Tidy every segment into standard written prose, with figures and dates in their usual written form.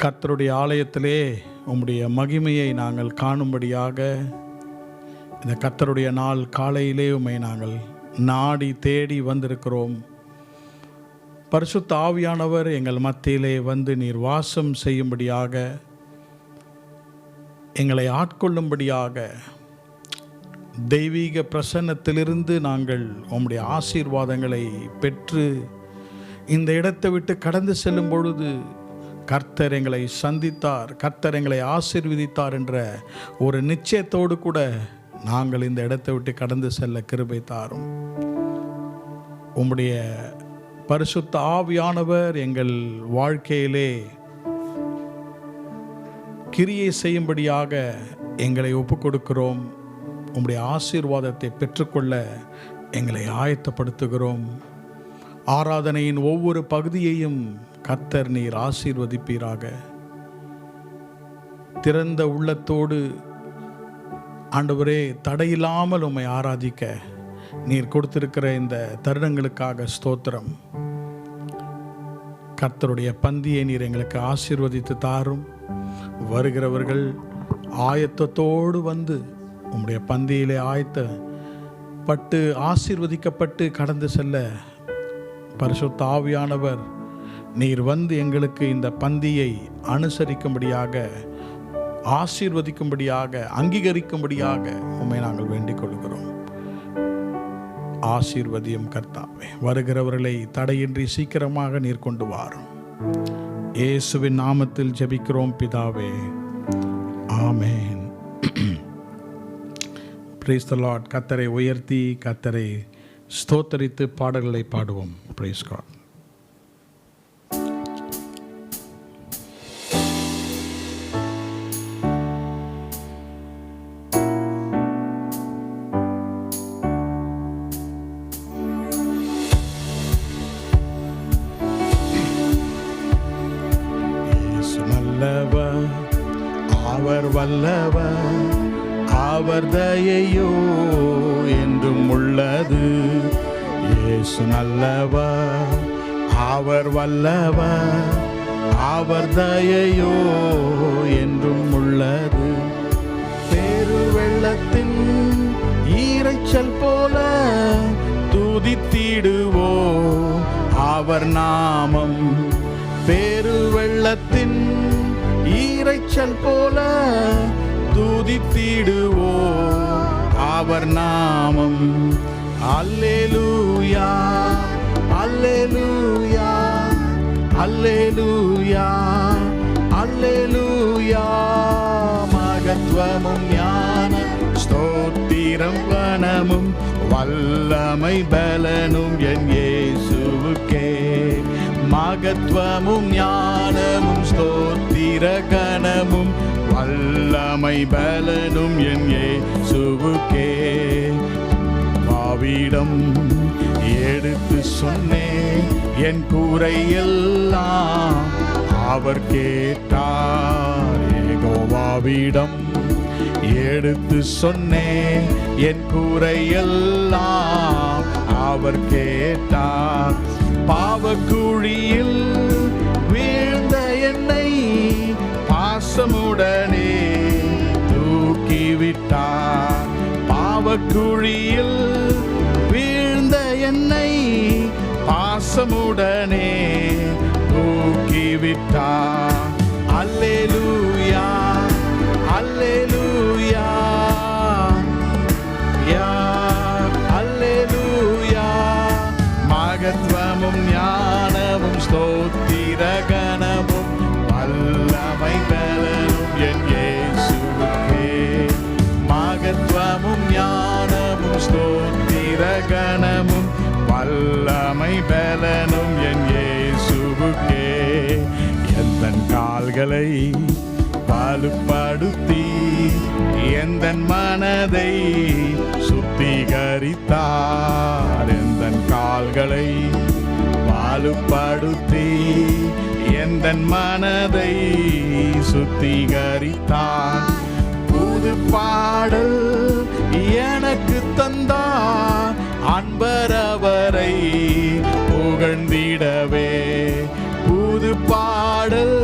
கர்த்தருடைய ஆலயத்திலே உம்முடைய மகிமையை நாங்கள் காணும்படியாக இந்த கர்த்தருடைய நாள் காலையிலே உம்மை நாங்கள் நாடி தேடி வந்திருக்கிறோம். பரிசுத்த ஆவியானவர் எங்கள் மத்தியிலே வந்து நீர் வாசம் செய்யும்படியாக, எங்களை ஆட்கொள்ளும்படியாக, தெய்வீக பிரசன்னத்திலிருந்து நாங்கள் உம்முடைய ஆசீர்வாதங்களை பெற்று இந்த இடத்தை விட்டு கடந்து செல்லும் பொழுது கர்த்தர் எங்களை சந்தித்தார், கர்த்தர் எங்களை ஆசீர்வதித்தார் என்ற ஒரு நிச்சயத்தோடு கூட நாங்கள் இந்த இடத்தை விட்டு கடந்து செல்ல கிருபை தாரும். உம்முடைய பரிசுத்த ஆவியானவர் எங்கள் வாழ்க்கையிலே கிரியை செய்யும்படியாக எங்களை ஒப்புக் கொடுக்கிறோம். உம்முடைய ஆசீர்வாதத்தை பெற்றுக்கொள்ள எங்களை ஆயத்தப்படுத்துகிறோம். ஆராதனையின் ஒவ்வொரு பகுதியையும் கர்த்தர் நீர் ஆசீர்வதிப்பீராக. திறந்த உள்ளத்தோடு ஆண்டவரே தடையில்லாமல் உம்மை ஆராதிக்க நீர் கொடுத்திருக்கிற இந்த தருணங்களுக்காக ஸ்தோத்திரம். கர்த்தருடைய பந்தியை நீர் எங்களுக்கு ஆசீர்வதித்து தாரும். வருகிறவர்கள் ஆயத்தத்தோடு வந்து உம்முடைய பந்தியிலே ஆயத்தப்பட்டு ஆசீர்வதிக்கப்பட்டு கடந்து செல்ல பரிசுத்த ஆவியானவர் நீர் வந்து எங்களுக்கு இந்த பந்தியை அனுசரிக்கும்படியாக, ஆசீர்வதிக்கும்படியாக, அங்கீகரிக்கும்படியாக உம்மை நாங்கள் வேண்டிக் கொள்கிறோம். ஆசீர்வதியும் கர்த்தாவே. வருகிறவர்களை தடையின்றி சீக்கிரமாக நீர் கொண்டு வாரும். இயேசுவின் நாமத்தில் ஜெபிக்கிறோம் பிதாவே, ஆமென். Praise the Lord. கர்த்தரை உயர்த்தி கர்த்தரை ஸ்தோத்தரித்து பாடல்களை பாடுவோம். Price God. அவர் வல்லவர், அவர் தயையோ என்றும் உள்ளது. இயேசு நல்லவர், அவர் வல்லவர், அவர் தயையோ என்றும் உள்ளது. பெருவெள்ளத்தின் ஈரைச்சல் போல துதித்திடுவோ அவர் நாமம். பெருவெள்ளத்தின் ஈரைச்சல் போல துதித்திடுவோ அவர் நாமம். அல்லேலூயா, அல்லேலூயா, அல்லேலூயா, அல்லேலூயா. மகத்துவமும் ஞான ஸ்தோத்திரம் கனமும் வல்லமை பலனும் என் இயேசுவுக்கே. மகத்துவமும் ஞானமும் ஸ்தோத்திர கனமும் வல்லமை பலனும் என் இயேசுவுக்கே. பாவிடம் எடுத்து சொன்னேன் என் கூரையெல்லாம் அவர் கேட்டார். யெகோவாவிடம் எடுத்து சொன்னேன் என் கூரையெல்லாம் அவர் கேட்டார். பாவக்குழியில் வீழ்ந்த என்னை பாசமுடனே தூக்கிவிட்டார். பாவக்குழியில் வீழ்ந்த என்னை பாசமுடனே தூக்கிவிட்டார். அல்லேலூயா, அல்லேலூயா, யா அல்லேலூயா. மகத்துவமும் ஞானமும் ஸ்தோத்திர கனமும் வல்லமை பலனும் என் இயேசுவுக்கே. மகத்துவமும் ஞானமும் ஸ்தோத்திர கனமும் வல்லமை பலனும் என் இயேசுவுக்கே. எந்தன் கால்களை வலுப்படுத்தி எந்தன் மனதை சுத்திகரித்தார். எந்தன் கால்களை வலுப்படுத்தி எந்தன் மனதை சுத்திகரித்தார். புது பாடல் எனக்கு தந்தார், அன்பரவரை புகழ்ந்திடவே. புது பாடல்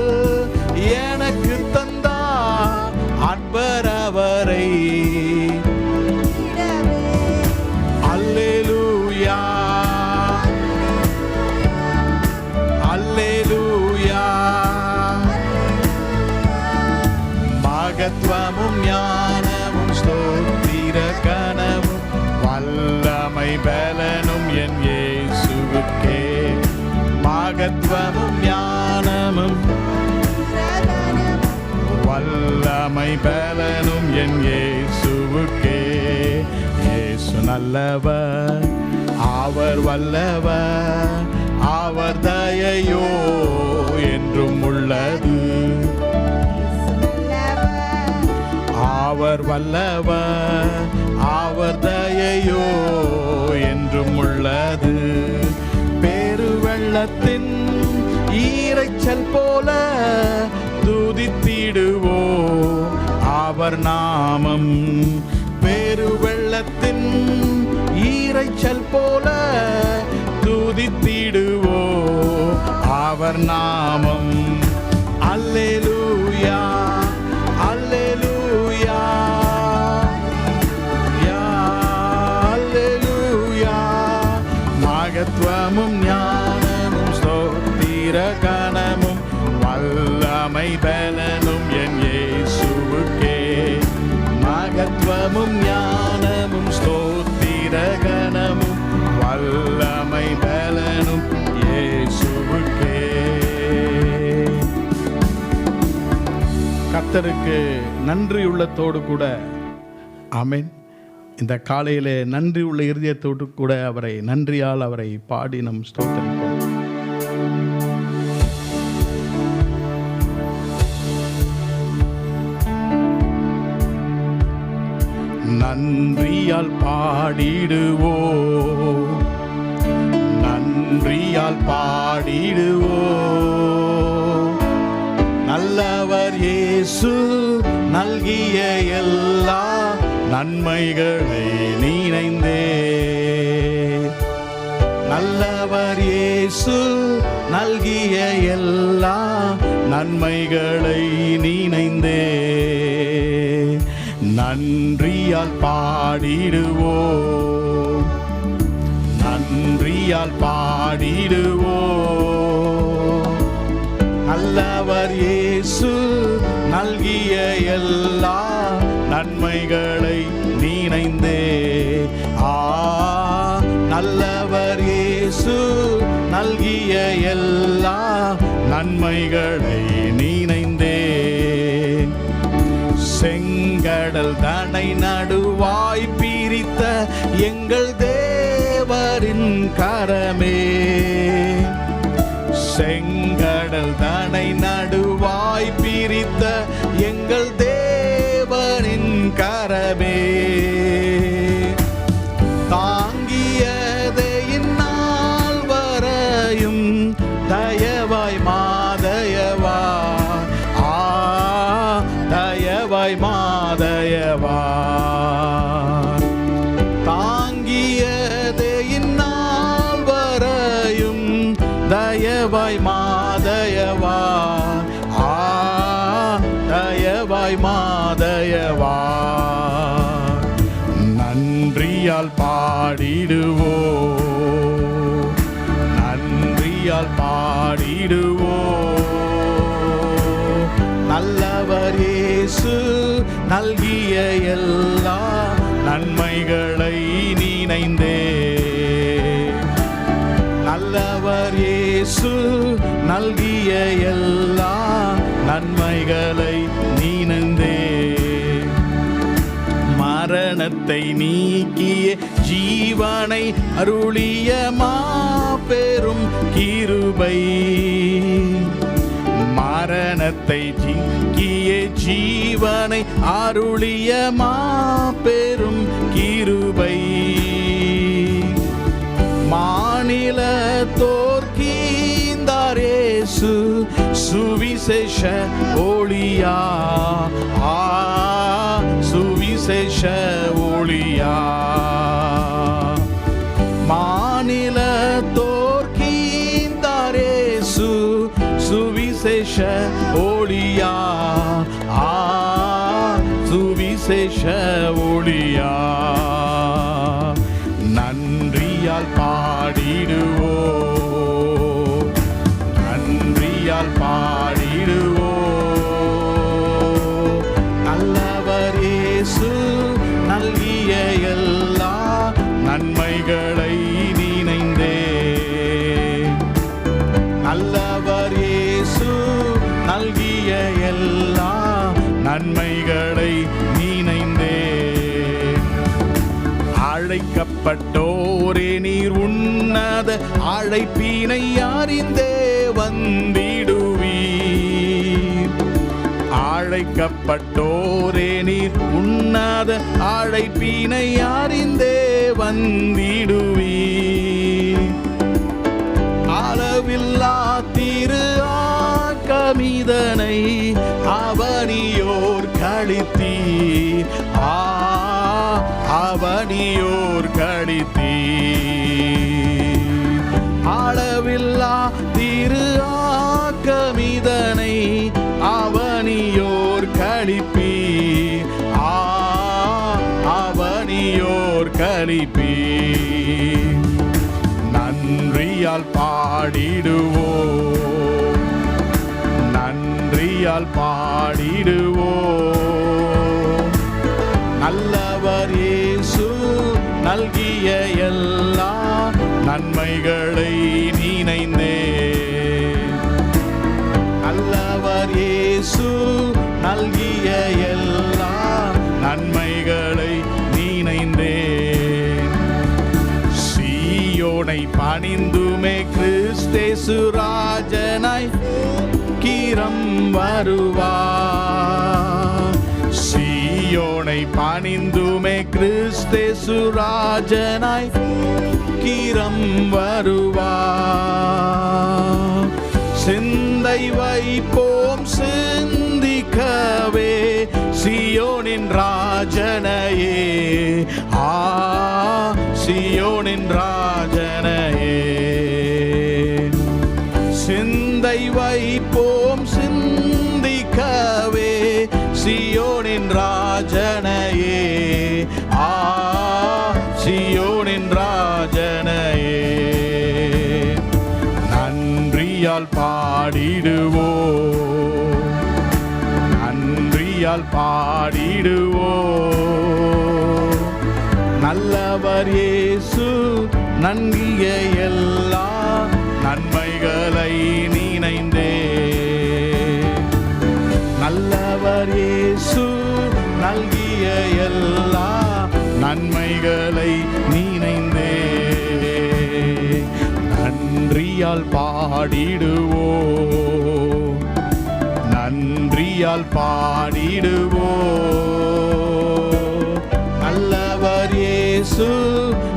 மகத்துவமும் ஞானமும் ஸ்தோத்திர கனமும் வல்லமை பலனும் என் இயேசுவுக்கே. மகத்துவமும் ஞானமும் வல்லமை பலனும் என் இயேசுவுக்கே. இயேசு நல்லவர், அவர் வல்லவர், அவர் தயையோ என்றும் உள்ளது. அவர் வல்லவர், அவர் தயையோ என்றும் உள்ளது. பெருவெள்ளத்தின் ஈரைச்சல் போல துதித்திடுவோ அவர் நாமம். பெருவெள்ளத்தின் ஈரைச்சல் போல துதித்திடுவோ அவர் நாமம். அல்லேலூயா அல்லேலூயா அல்லேலூயா. மகத்துவமும் ஞானமும் ஸ்தோத்திர கனமும் வல்லமை பலனும் என் இயேசுவுக்கே. மகத்துவமும் ஞானமும் ஸ்தோத்திர கனமும் வல்லமை பலனும் இயேசுவுக்கே. கர்த்தருக்கு நன்றியுள்ளத்தோடு கூட ஆமென். இந்த காலையிலே நன்றி உள்ள இருதயத்தோடு கூட அவரை நன்றியால் அவரை பாடி நம் ஸ்தோத்திரிப்போம். நன்றியால் பாடிடுவோ, நன்றியால் பாடிடுவோ. நல்லவர் இயேசு நல்கிய எல்லா நன்மைகளை நினைந்தே. நல்லவர் இயேசு நல்கிய எல்லா நன்மைகளை நினைந்தே. நன்றியால் பாடிடுவோ, நன்றியால் பாடிடுவோ. நல்லவர் இயேசு நல்கிய எல்லா நன்மைகளை நினைந்தே. நல்லவர் இயேசு நல்கிய எல்லா நன்மைகளை நினைந்தே. செங்கடல் தனை நடுவாய் பிரித்த எங்கள் தேவரின் கரமே. செங்கடல் தனை நடுவாய் பிரித்த எங்கள் தேவரின் கரமே. தாங்கியதை இந்நாள் வரையும் தயவாய் மாதயவா, தயவாய் மாதயவா. தாங்கியதை இந்நாள் வரையும் தயவாய் மாதயவா, தயவாய் மாதயவா. நன்றியால் பாடிடுவோ, நன்றியால் பாடிடுவோ. நல்லவர் இயேசு நல்கிய எல்லா நன்மைகளை நினைந்தே. நல்லவர் இயேசு நல்கிய எல்லா நன்மைகளை நினைந்தே. மரணத்தை நீக்கிய ஜீவனை அருளிய மாபெரும் கிருபை. மரணத்தை நீக்கிய ஜீவனை அருளிய மாபெரும் கிருபை. மாநில தோற்கீந்தாரேசு சுவிசேஷ ஒளியா, சுவிசேஷ ஒளியா. மாநில தோற்கீந்தாரேசு சுவிசேஷ ஒளியா, சுவிசேஷ ஒளியா. நன்றியால் பாடிடுவோ, நன்றியால் பாடிடுவோ. நன்மைகளை நினைந்தே. அழைக்கப்பட்டோரே நீர் உன்னத அழைப்பினை அறிந்தே வந்திடுவீர். அழைக்கப்பட்டோரே நீர் உன்னத அழைப்பினை அறிந்தே வந்திடுவீர். அளவில்லா திரு ஆக்கமிதனை அவனியோர் கழித்தீர். அவனியோர் கழித்தீர். அளவில்லா திரு ஆக்கமிதனை அவனியோர் கழிப்பீர். அவனியோர் கழிப்பீர். நன்றியால் பாடிடுவோம், நன்றியால் பாடிடுவோம். நல்லவர் இயேசு நல்கிய எல்லா நன்மைகளை நினைந்தே. நல்லவர் இயேசு நல்கிய எல்லா நன்மைகளை நினைந்தே. சீயோனை பணிந்துமே கிறிஸ்தேசு ராஜனாய் கிரம் வருவார். சீயோனை பணிந்துமே கிறிஸ்தேசு ராஜனாய் கிரம் வருவார். சிந்தை வைப்போம் சிந்திக்கவே சீயோனின் ராஜனையே. சீயோனின் ராஜனையே. சிந்தை வைப்போம் சிந்திக்கவே சீயோனின் ராஜனையே. சீயோனின் ராஜனையே. நன்றியால் பாடிடுவோம், நன்றியால் பாடிடுவோம். நல்லவர் இயேசு நன்கிய எல்லா நன்மைகளை நினைந்தே. நல்லவர் இயேசு நல்கிய எல்லா நன்மைகளை நினைந்தே. நன்றியால் பாடிடுவோம், நன்றியால் பாடிடுவோம். நல்லவர் இயேசு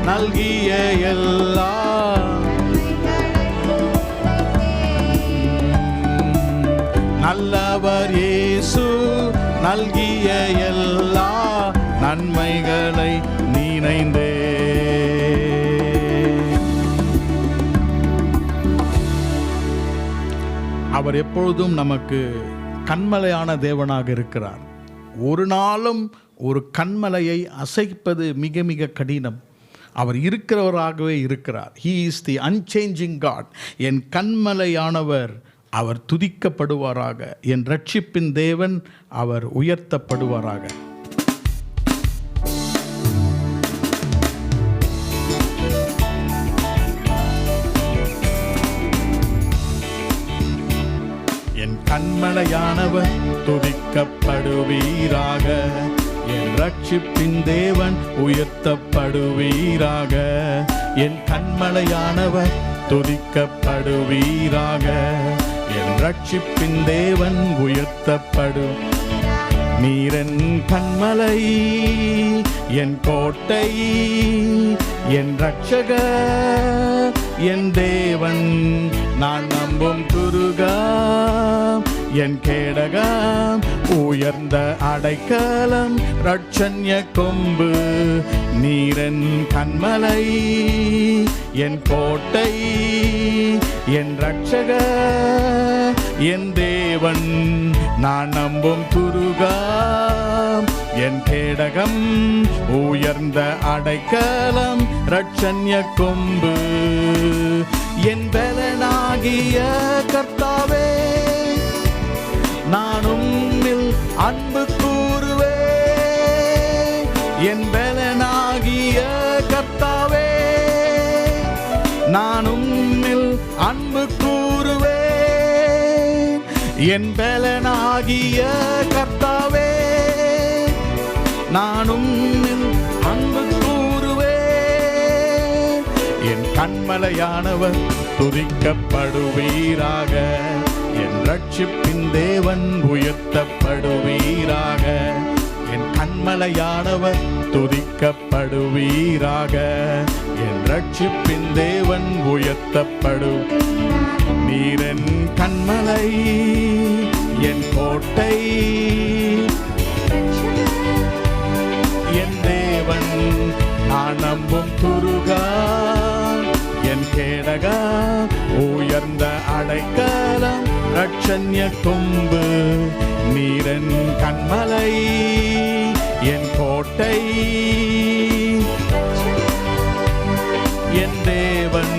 நல்கிய எல்லா நல்லவர் இயேசு நல்கிய எல்லா நன்மைகளை நினைந்தே. அவர் எப்பொழுதும் நமக்கு கன்மலையான தேவனாக இருக்கிறார். ஒரு நாளும் ஒரு கன்மலையை அசைப்பது மிக மிக கடினம். அவர் இருக்கிறவராகவே இருக்கிறார். He is the unchanging God. என் கன்மலையானவர் அவர் துதிக்கப்படுவாராக. என் ரட்சிப்பின் தேவன் அவர் உயர்த்தப்படுவாராக. என் கன்மலையானவர் துதிக்கப்படுவீராக. என் ரட்சிப்பின் தேவன் உயர்த்தப்படுவீராக. என் கன்மலையானவர் துதிக்கப்படுவீராக. என் ரட்சிப்பின் தேவன் உயர்த்தப்படும். நீரென் கன்மலை, என் கோட்டை, என் ரட்சகர், என் தேவன், நான் நம்பும் துருகம், என் கேடகம், உயர்ந்த அடைக்கலம், ரட்சண்ய கொம்பு. நீரென் கன்மலை, என் கோட்டை, என் ரட்சகர், என் தேவன், நான் நம்பும் துருகம், என் கேடகம், உயர்ந்த அடைக்கலம், ரட்சண்ய கொம்பு. என் பலனாகிய கர்த்தாவே, நான் உம்மில் அன்பு கூறுவே. என் பலனாகிய கர்த்தாவே, நான் உம்மில் அன்பு கூறுவே. என் பலனாகிய கர்த்தாவே, நானும் அன்பு கூறுவேன். என் கண்மலையானவர் துதிக்கப்படுவீராக. என் ரட்சிப்பின் தேவன் உயர்த்தப்படுவீராக. என் கண்மலையானவர் துதிக்கப்படுவீராக. என் ரட்சிப்பின் தேவன் உயர்த்தப்படு. நீரென் கண்மலை, என் கோட்டை, என் தேவன், நான் நம்பும் துருகா, என் கேடகா, உயர்ந்த அடைக்கலம், ரட்சண்ய கொம்பு. நீரென் கண்மலை, என் கோட்டை, என் தேவன்,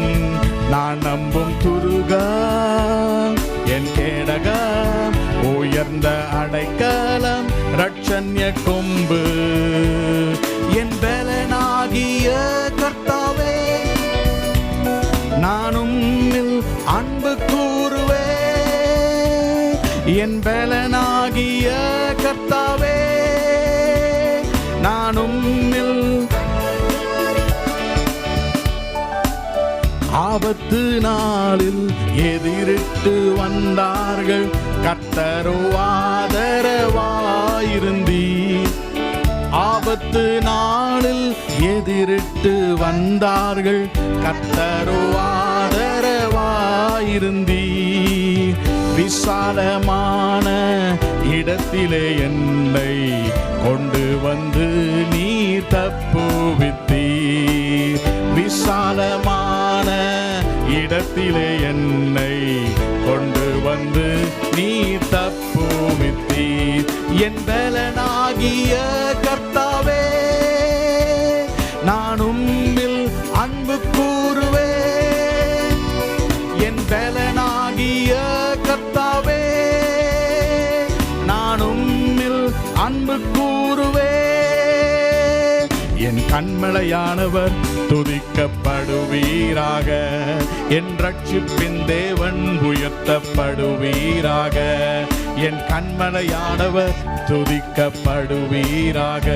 நான் நம்பும் துருகா, என் கேடகா, உயர்ந்த அடைக்கலம், ரட்சண்ய கொம்பு. என் பலனாகிய கர்த்தாவே, நானும் அன்பு கூறுவேன். என் பலனாகிய கர்த்தாவே, நானும் ஆபத்து நாளில் எதிரிட்டு வந்தார்கள், கர்த்தரோ ஆதரவாயிருந்தீர். ஆபத்து நாளில் எதிரிட்டு வந்தார்கள், கர்த்தரோ ஆதரவாயிருந்தீர். விசாலமான இடத்திலே என்னை கொண்டு வந்து நீர் தப்புவித்தீர். விசாலமான இடத்திலே என்னை கொண்டு வந்து நீர் தப்புவித்தீர். என் பலனாகிய கர்த்தாவே, நான் உம்மில் அன்பு கூறுவேன். என் பலனாகிய கர்த்தாவே, நான் உம்மில் அன்பு கூறுவேன். என் கண்மலையானவர் துதிக்கப்படுவீராக. என் ரட்சிப்பின் தேவன் உயர்த்தப்படுவீராக. என் கண்மலையானவர் துதிக்கப்படுவீராக.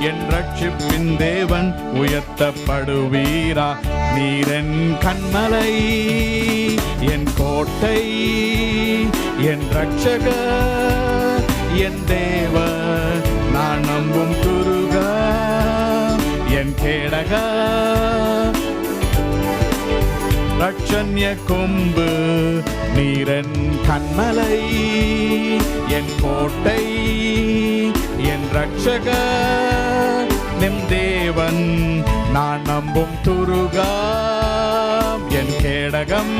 என் ரட்சிப்பின் தேவன் உயர்த்தப்படுவீரா. நீரென் கண்மலை, என் கோட்டை, என் ரட்சகர், என் தேவன், நான் நம்பும் துருகா, என் கேடகா, ரட்சண்ய கொம்பு. நீரென் கண்மலை, என் கோட்டை, என் ரட்சகர், என் தேவன், நான் நம்பும் துருகா, என் கேடகம்,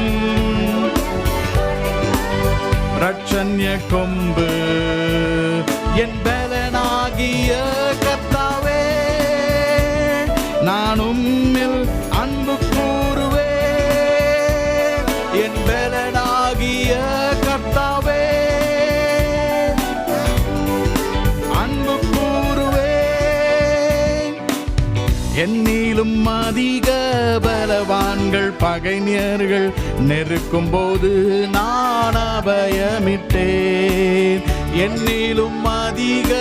ரட்சண்ய கொம்பு. என் பலனாகிய கர்த்தாவே, நான் உம்மில் அன்பு கூறுவேன். என் பலனாகிய கர்த்தாவே, அன்பு கூறுவேன். என்னிலும் அதிக பலவான்கள் பகைஞர்கள் நெருக்கும் போது நான் அபயமிட்டேன். என்னிலும் அதிக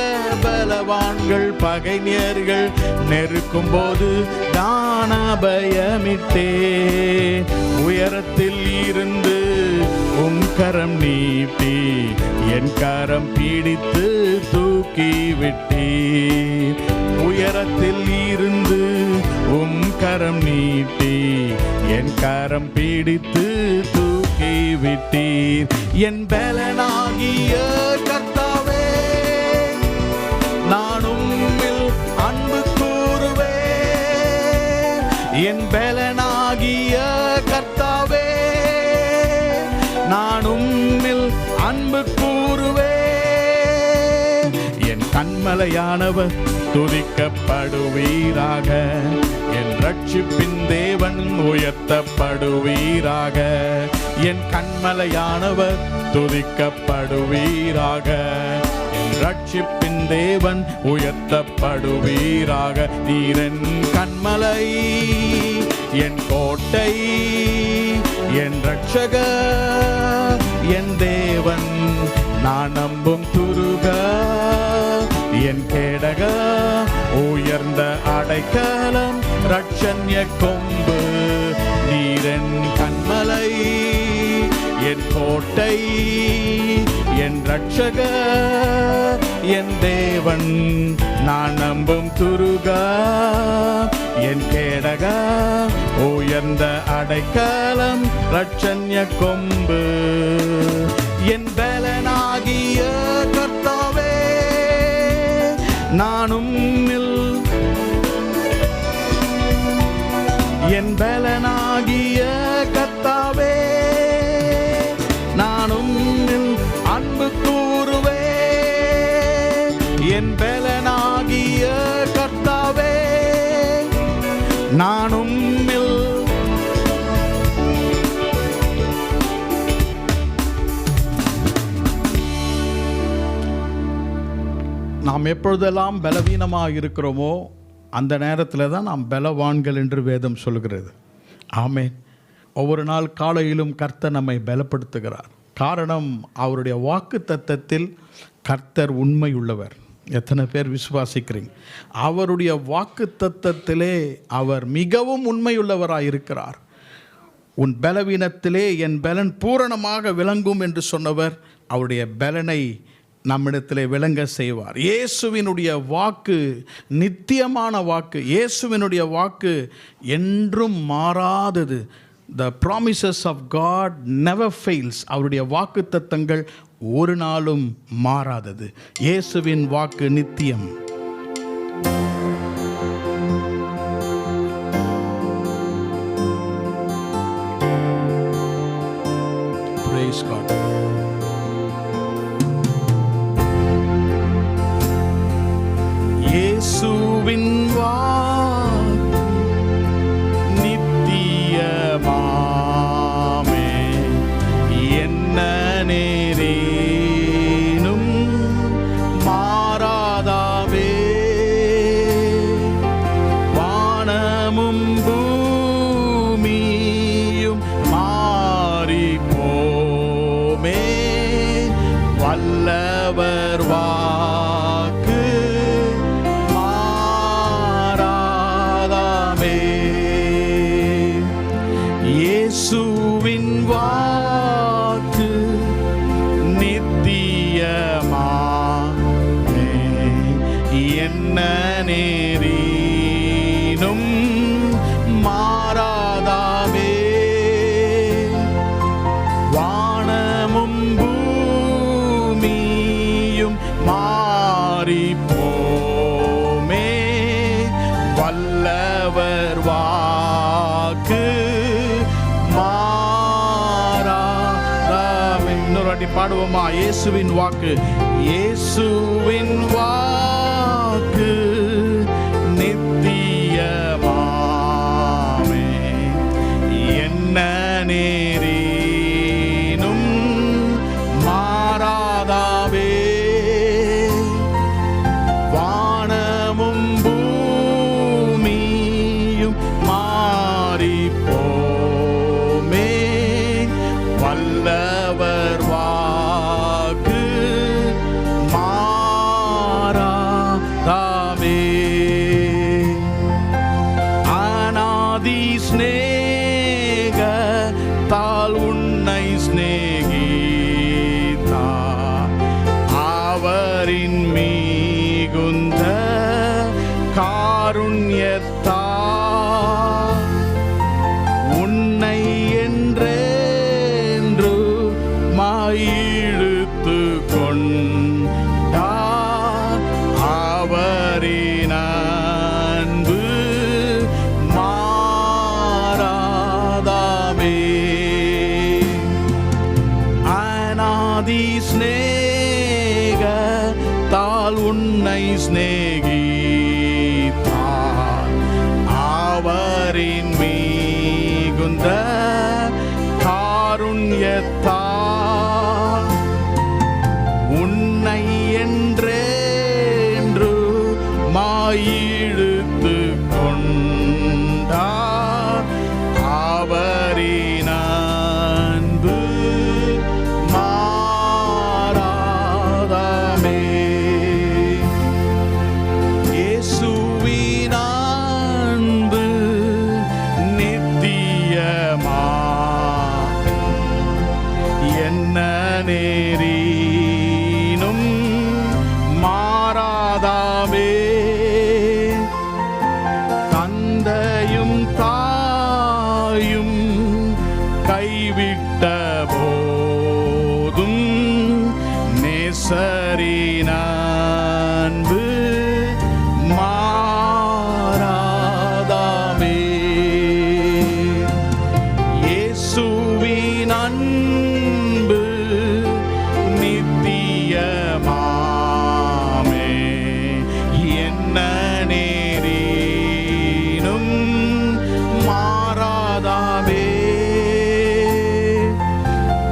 பலவான்கள் பகைஞர்கள் நெருக்கும் போது நான் அபயமிட்டேன். உயரத்தில் இருந்து உம் கரம் நீட்டி என் கரம் பிடித்து தூக்கி விட்டீர். உயரத்தில் இருந்து உம் கரம் நீட்டி என் கரம் பிடித்து தூக்கி விட்டீர். என் பலனாகிய கர்த்தாவே, நான் உம்மில் அன்பு கூறுவேன். என் பலனாகிய கர்த்தாவே, நான் உம்மில் அன்பு கூறுவேன். என் கண்மலையானவர் துதிக்கப்படுவீராக. என் ரட்சிப்பின் தேவன் உயர்த்தப்படுவீராக. என் கண்மலையானவர் துதிக்கப்படுவீராக. என் ரட்சிப்பின் தேவன் உயர்த்தப்படுவீராக. நீரென் கண்மலை, என் கோட்டை, என் ரட்சகர், என் தேவன், நான் நம்பும் துருகா, என் கேடகா, உயர்ந்த அடைக்கலம் ரட்சண்ய கொம்பு. நீரென் கண்மலை, என் கோட்டை, என் ரட்சகர், என் தேவன், நான் நம்பும் துருகா, என் கேடகா. உயர்ந்த அடைக்கலம் ரட்சண்ய கொம்பு. என் பலனாகிய கர்த்தாவே, நானும் என் பலனாகிய கர்த்தாவே, நானும் அன்பு கூறுவே. என் பலனாகிய கர்த்தாவே, நானும் நாம் எப்பொழுதெல்லாம் பலவீனமாக இருக்கிறோமோ அந்த நேரத்தில் தான் நாம் பலவான்கள் என்று வேதம் சொல்கிறது. ஆமென். ஒவ்வொரு நாள் காலையிலும் கர்த்தர் நம்மை பலப்படுத்துகிறார். காரணம், அவருடைய வாக்கு தத்தத்தில் கர்த்தர் உண்மை உள்ளவர். எத்தனை பேர் விசுவாசிக்கிறீங்க? அவருடைய வாக்கு தத்தத்திலே அவர் மிகவும் உண்மையுள்ளவராக இருக்கிறார். உன் பலவீனத்திலே என் பலன் பூரணமாக விளங்கும் என்று சொன்னவர் அவருடைய பலனை நம்மிடத்திலே விளங்க செய்வார். இயேசுவினுடைய வாக்கு நித்தியமான வாக்கு. இயேசுவினுடைய வாக்கு என்றும் மாறாதது. The promises of God never fails. அவருடைய வாக்கு தத்தங்கள் ஒரு நாளும் மாறாதது. இயேசுவின் வாக்கு நித்தியம். Praise God. இயேசுவின் வாக்கு நித்தியமாமே, என்ன நேரேனும் மாறாதாவே. வானமும் பூமியும் மாறி போமே, வல்லவர் வாக்கு மாறாதாமே. இயேசுவின் வாக்கு நித்தியமாமே, என்ன நேரேனும் மாறாதாமே. வானமும் பூமியும் மாறி போமே, வல்லவர் வாக்கு மாறாதாமே. இன்னொரு வாட்டி பாடுவோமா? இயேசுவின் வாக்கு, இயேசுவின் வாக்கு நித்தியமாமே, என்ன நேரேனும் மாறாதாவே. வானமும் பூமியும் மாறி போமே, வல்லவர் வாக்கு மாறாதாமே. அநாதி ஸ்நேகத்தால் உன்னை ஸ்நேகித்தார், அவரின் மிகுந்த காருண்யத்தால் உன்னை என்றென்று இழுத்து கொண்டார். அவரின் அன்பு மாறாதாமே. அநாதி ஸ்நேகத்தால் உன்னை ஸ்நேகித்தார், அவரின் மிகுந்த காருண்யத்தால் உன்னை என்றென்று இழுத்து கொண்டார். அவரின் அன்பு மாறாதாமே. இயேசு மாறாதாமே. தந்தையும் தாயும் கைவிட்ட போதும் நேசரின் அன்பு மாறாதாமே. இயேசுவின் அன்பு நித்தியமாமே. என்ன நேரினும் மாறாதாமே.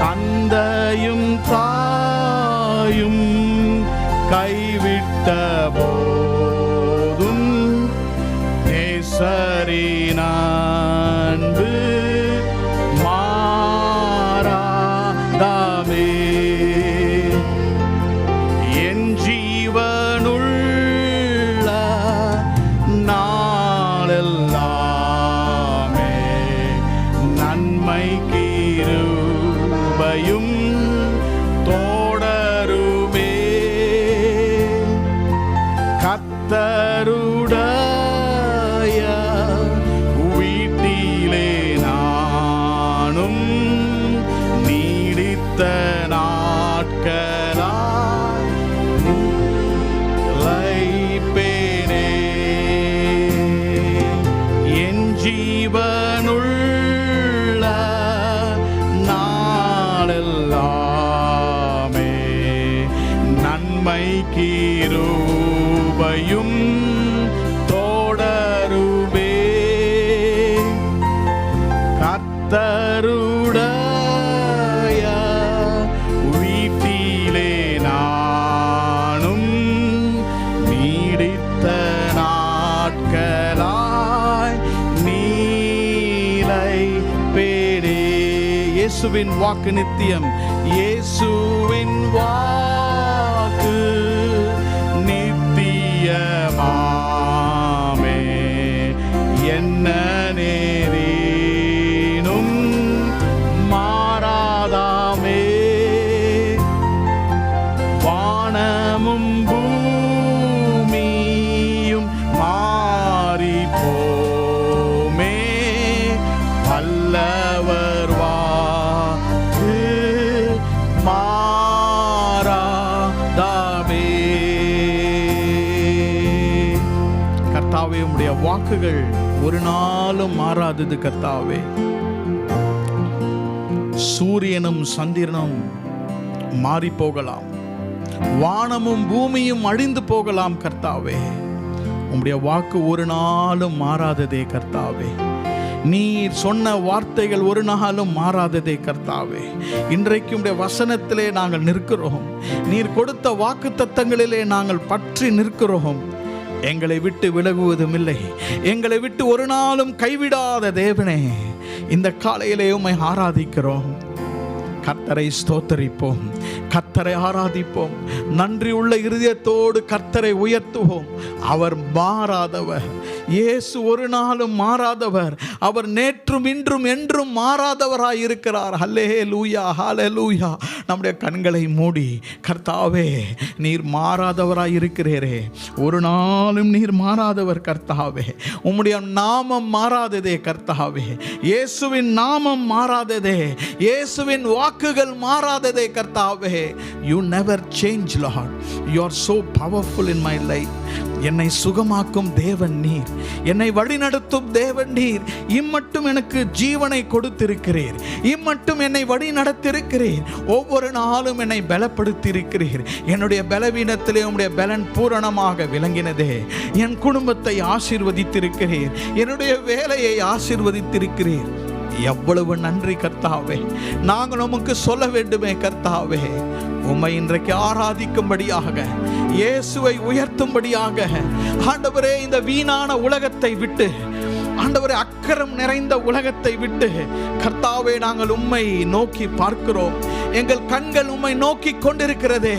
தந்தையும் தாயும் கைவிட்ட போதும் நேசரின் அன்பு மாறாதாமே. என் ஜீவனுள்ள நாளெல்லாமே நன்மை கிருபையும் தொடருமே. கர்த்தருடைய வீட்டிலே நானும் நீடித்த நாட்களாய் நிலைப்பேனே. என் ஜீவனுள்ள நாளெல்லாமே நன்மை கிருபையும் தொடருமே. கர்த்தருடைய வீட்டிலே நானும் நீடித்த நாட்களாய் நிலைப்பேனே. இயேசுவின் வாக்கு நித்தியம். இயேசுவின் வாக்கு நித்தியமாமே. என்ன நேரினும் மாறாதாமே. வானமும் பூமியும் மாறி போமே. வல்லவர் வாக்கு மாறாதாமே. கர்த்தாவே, உம்முடைய வாக்குகள் ஒரு நாளும் மாறாதது. கர்த்தாவே, சூரியனும் சந்திரனும் மாறி போகலாம், வானமும் பூமியும் அழிந்து போகலாம். கர்த்தாவே, உம்முடைய வாக்கு ஒரு நாளும் மாறாததே. கர்த்தாவே, நீர் சொன்ன வார்த்தைகள் ஒரு நாளும் மாறாததே. கர்த்தாவே, இன்றைக்கு உம்முடைய வசனத்திலே நாங்கள் நிற்கிறோம். நீர் கொடுத்த வாக்கு தத்தங்களிலே நாங்கள் பற்றி நிற்கிறோம். எங்களை விட்டு விலகுவதும் இல்லை. எங்களை விட்டு ஒரு நாளும் கைவிடாத தேவனே, இந்த காலையிலே உம்மை ஆராதிக்கிறோம். கர்த்தரை ஸ்தோத்தரிப்போம், கர்த்தரை ஆராதிப்போம். நன்றி உள்ள இருதயத்தோடு கர்த்தரை உயர்த்துவோம். அவர் மாறாதவர். இயேசு ஒரு நாளும் மாறாதவர். அவர் நேற்றும் இன்றும் என்றும் மாறாதவராய் இருக்கிறார். ஹல்லேலூயா, ஹல்லேலூயா. நம்முடைய கண்களை மூடி, கர்த்தாவே, நீர் மாறாதவராய் இருக்கிறீரே. ஒரு நாளும் நீர் மாறாதவர். கர்த்தாவே, உம்முடைய நாமம் மாறாததே. கர்த்தாவே, இயேசுவின் நாமம் மாறாததே. இயேசுவின் வாக்குகள் மாறாததே. கர்த்தாவே, you never change, Lord. You are so powerful in my life. என்னை சுகமாக்கும் தேவன் நீர், என்னை வழிநடத்தும் தேவன் நீர். இம்மட்டும் எனக்கு ஜீவனை கொடுத்திருக்கிறீர், இம்மட்டும் என்னை வழி நடத்திருக்கிறீர். ஒவ்வொரு நாளும் என்னை பலப்படுத்தியிருக்கிறீர். என்னுடைய பலவீனத்திலே உம்முடைய பலன் பூரணமாக விளங்கினதே. என் குடும்பத்தை ஆசீர்வதித்திருக்கிறீர், என்னுடைய வேலையை ஆசீர்வதித்திருக்கிறீர். எவ்வளவு நன்றி கர்த்தாவே. நாங்கள் உமக்கு சொல்ல வேண்டுமே கர்த்தாவே. உம்மை இன்றைக்கு ஆராதிக்கும்படியாக, இயேசுவை உயர்த்தும்படியாக, ஆண்டவரே, இந்த வீணான உலகத்தை விட்டு, ஆண்டவரே, அக்கறம் நிறைந்த உலகத்தை விட்டு கர்த்தாவே, நாங்கள் உம்மை நோக்கி பார்க்கிறோம். எங்கள் கண்கள் உம்மை நோக்கி கொண்டிருக்கிறதே.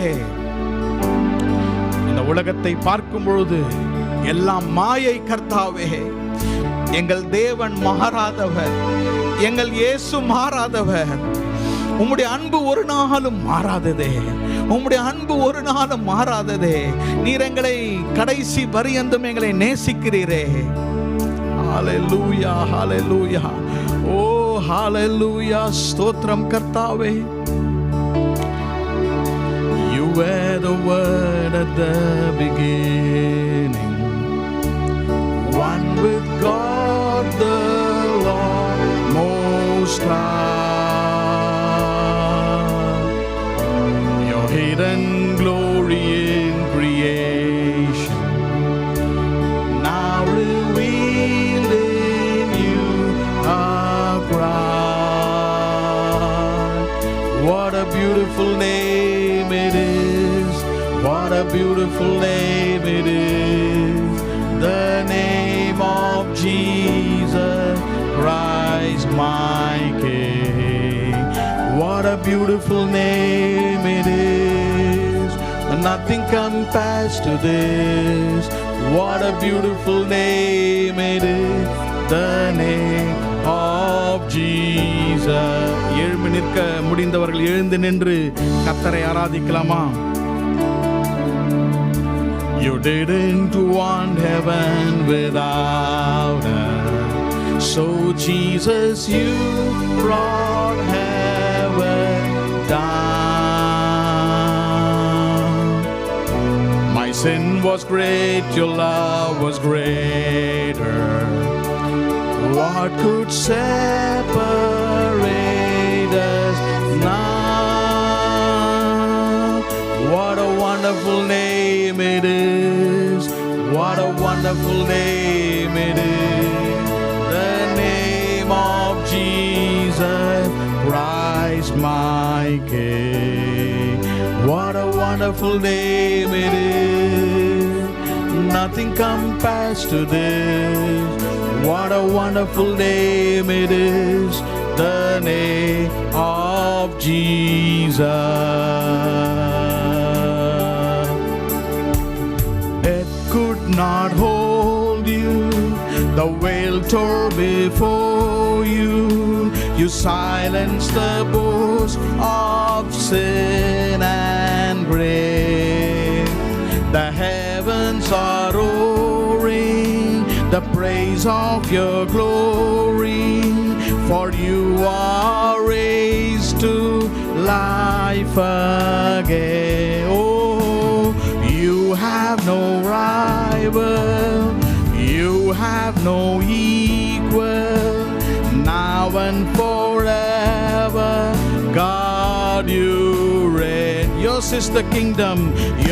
இந்த உலகத்தை பார்க்கும் பொழுது எல்லாம் மாயை கர்த்தாவே. எங்கள் தேவன் மாறாதவர், எங்கள் இயேசு மாறாதவர். உம்முடைய அன்பு ஒரு நாளும் மாறாததே. உம்முடைய அன்பு ஒரு நாளும் மாறாததே. நீர் எங்களை கடைசி பரியந்தம் எங்களை நேசிக்கிறீரே. ஹalleluya, ஹalleluya. ஓ ஹalleluya, ஸ்தோத்திரம் கர்த்தாவே. You were the word at the beginning, one with God the Lord Most High. Your hidden glory in creation, now revealed in you are Christ. What a beautiful name it is, what a beautiful name it is, the name of Jesus Christ my King. What a beautiful name it is, nothing compares to this. What a beautiful name it is, the name of Jesus. எழும்பி நிற்க முடிந்தவர்கள் எழுந்து நின்று கர்த்தரை ஆராதிக்கலாமா? You didn't want heaven without us, so Jesus you brought heaven down. My sin was great, your love was greater. What could separate us now? What a wonderful name it is, what a wonderful name it is, the name of Jesus Christ my King. What a wonderful name it is, nothing compares to this. What a wonderful name it is, the name of Jesus. It could not hold you, the veil tore before you. You silenced the boast of sin and grave. The heavens are roaring the praise of your glory, for you are raised to life again. Oh, you have no rival, you have no equal, now and forever, God you reign. Yours is the kingdom,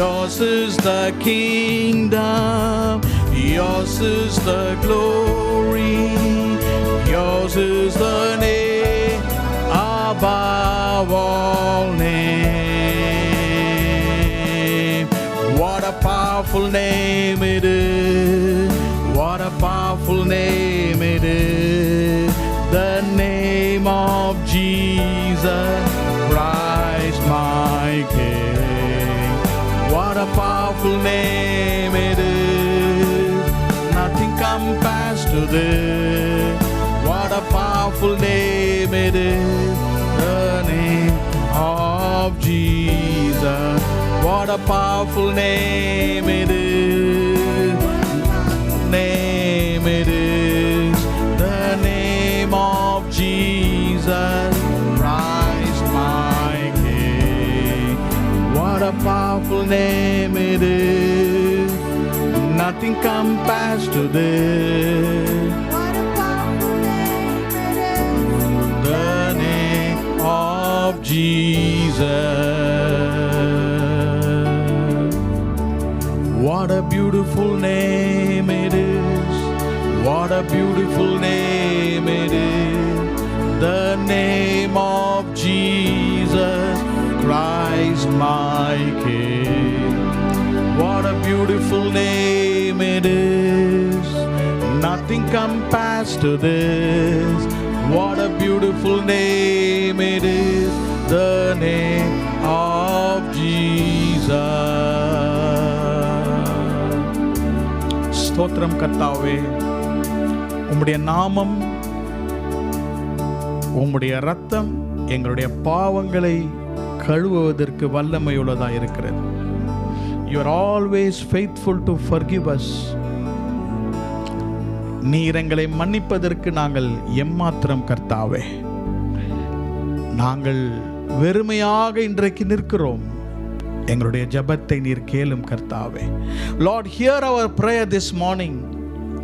yours is the kingdom, yours is the glory, yours is the name above all name. What a powerful name it is, what a powerful name it is, the name of Jesus Christ my King. What a powerful name it is, nothing compares to this. What a powerful name it is, the name of Jesus. What a powerful name it is, name it is, the name of Jesus Christ my King. What a powerful name it is, nothing compares to this. What a powerful name it is, The name of Jesus. What a beautiful name it is, what a beautiful name it is, the name of Jesus Christ my King. What a beautiful name it is, nothing compares to this. What a beautiful name it is, the name of Jesus. ஸ்தோத்திரம் கர்த்தாவே, உம்முடைய நாமம், உம்முடைய இரத்தம் எங்களுடைய பாவங்களை கழுவுவதற்கு வல்லமையுள்ளதாக இருக்கிறது. You are always faithful to forgive us. நீர் எங்களை மன்னிப்பதற்கு நாங்கள் எம்மாத்திரம் கர்த்தாவே. நாங்கள் வெறுமையாக இன்றைக்கு நிற்கிறோம். எங்களுடைய ஜெபத்தை நீர் கேளும் கர்த்தாவே. Lord, hear our prayer this morning.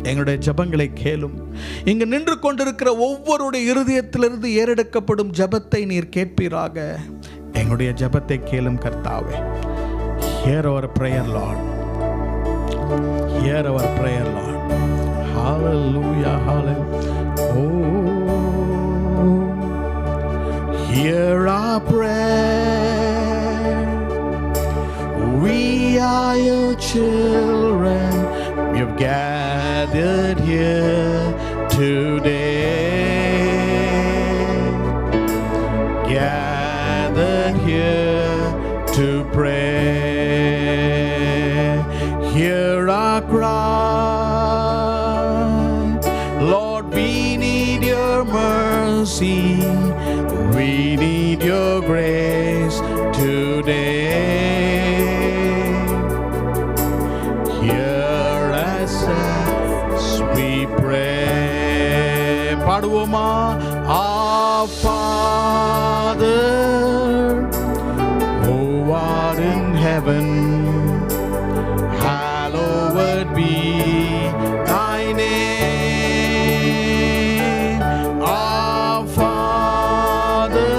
எங்களுடைய ஜெபங்களை கேளும். இங்கு நின்று கொண்டிருக்கிற ஒவ்வொருடைய இருதயத்திலிருந்து ஏறெடுக்கப்படும் ஜெபத்தை நீர் கேட்பீராக. எங்களுடைய ஜெபத்தை கேளும் கர்த்தாவே. Hear our prayer, Lord. Hear our prayer, Lord. Hallelujah, hallelujah. Oh, hear our prayer. We are your children. We have gathered here today. Gathered here to pray. Hear our cry. Lord, we need your mercy. We need your grace today. Hear us as we pray. பாடுவோமா? Our Father, who art in heaven, hallowed be thy name. Our Father,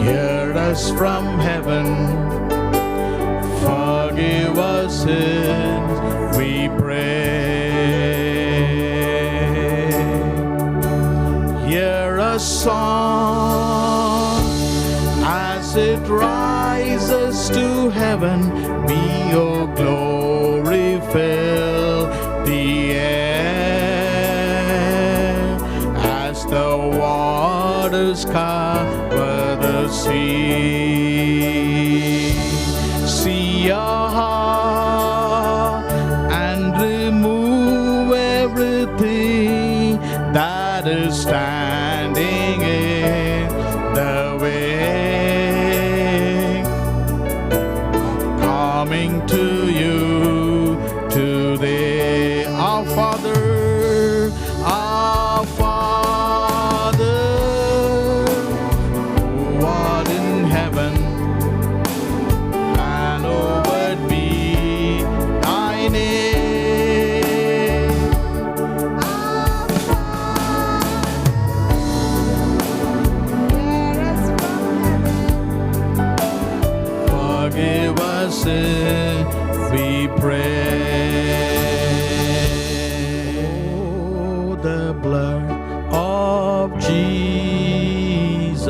hear us from heaven. Forgive us sins, we pray. Hear a song as it rises to heaven. Be your glory fill the air as the waters cover the sea. See your heart and remove everything that is standing in the way. Coming to you today. Our Father, our Father, who art in heaven, hallowed be thy name. Our Father, hear us from heaven. Forgive us sin, we pray. Oh, the blood of Jesus.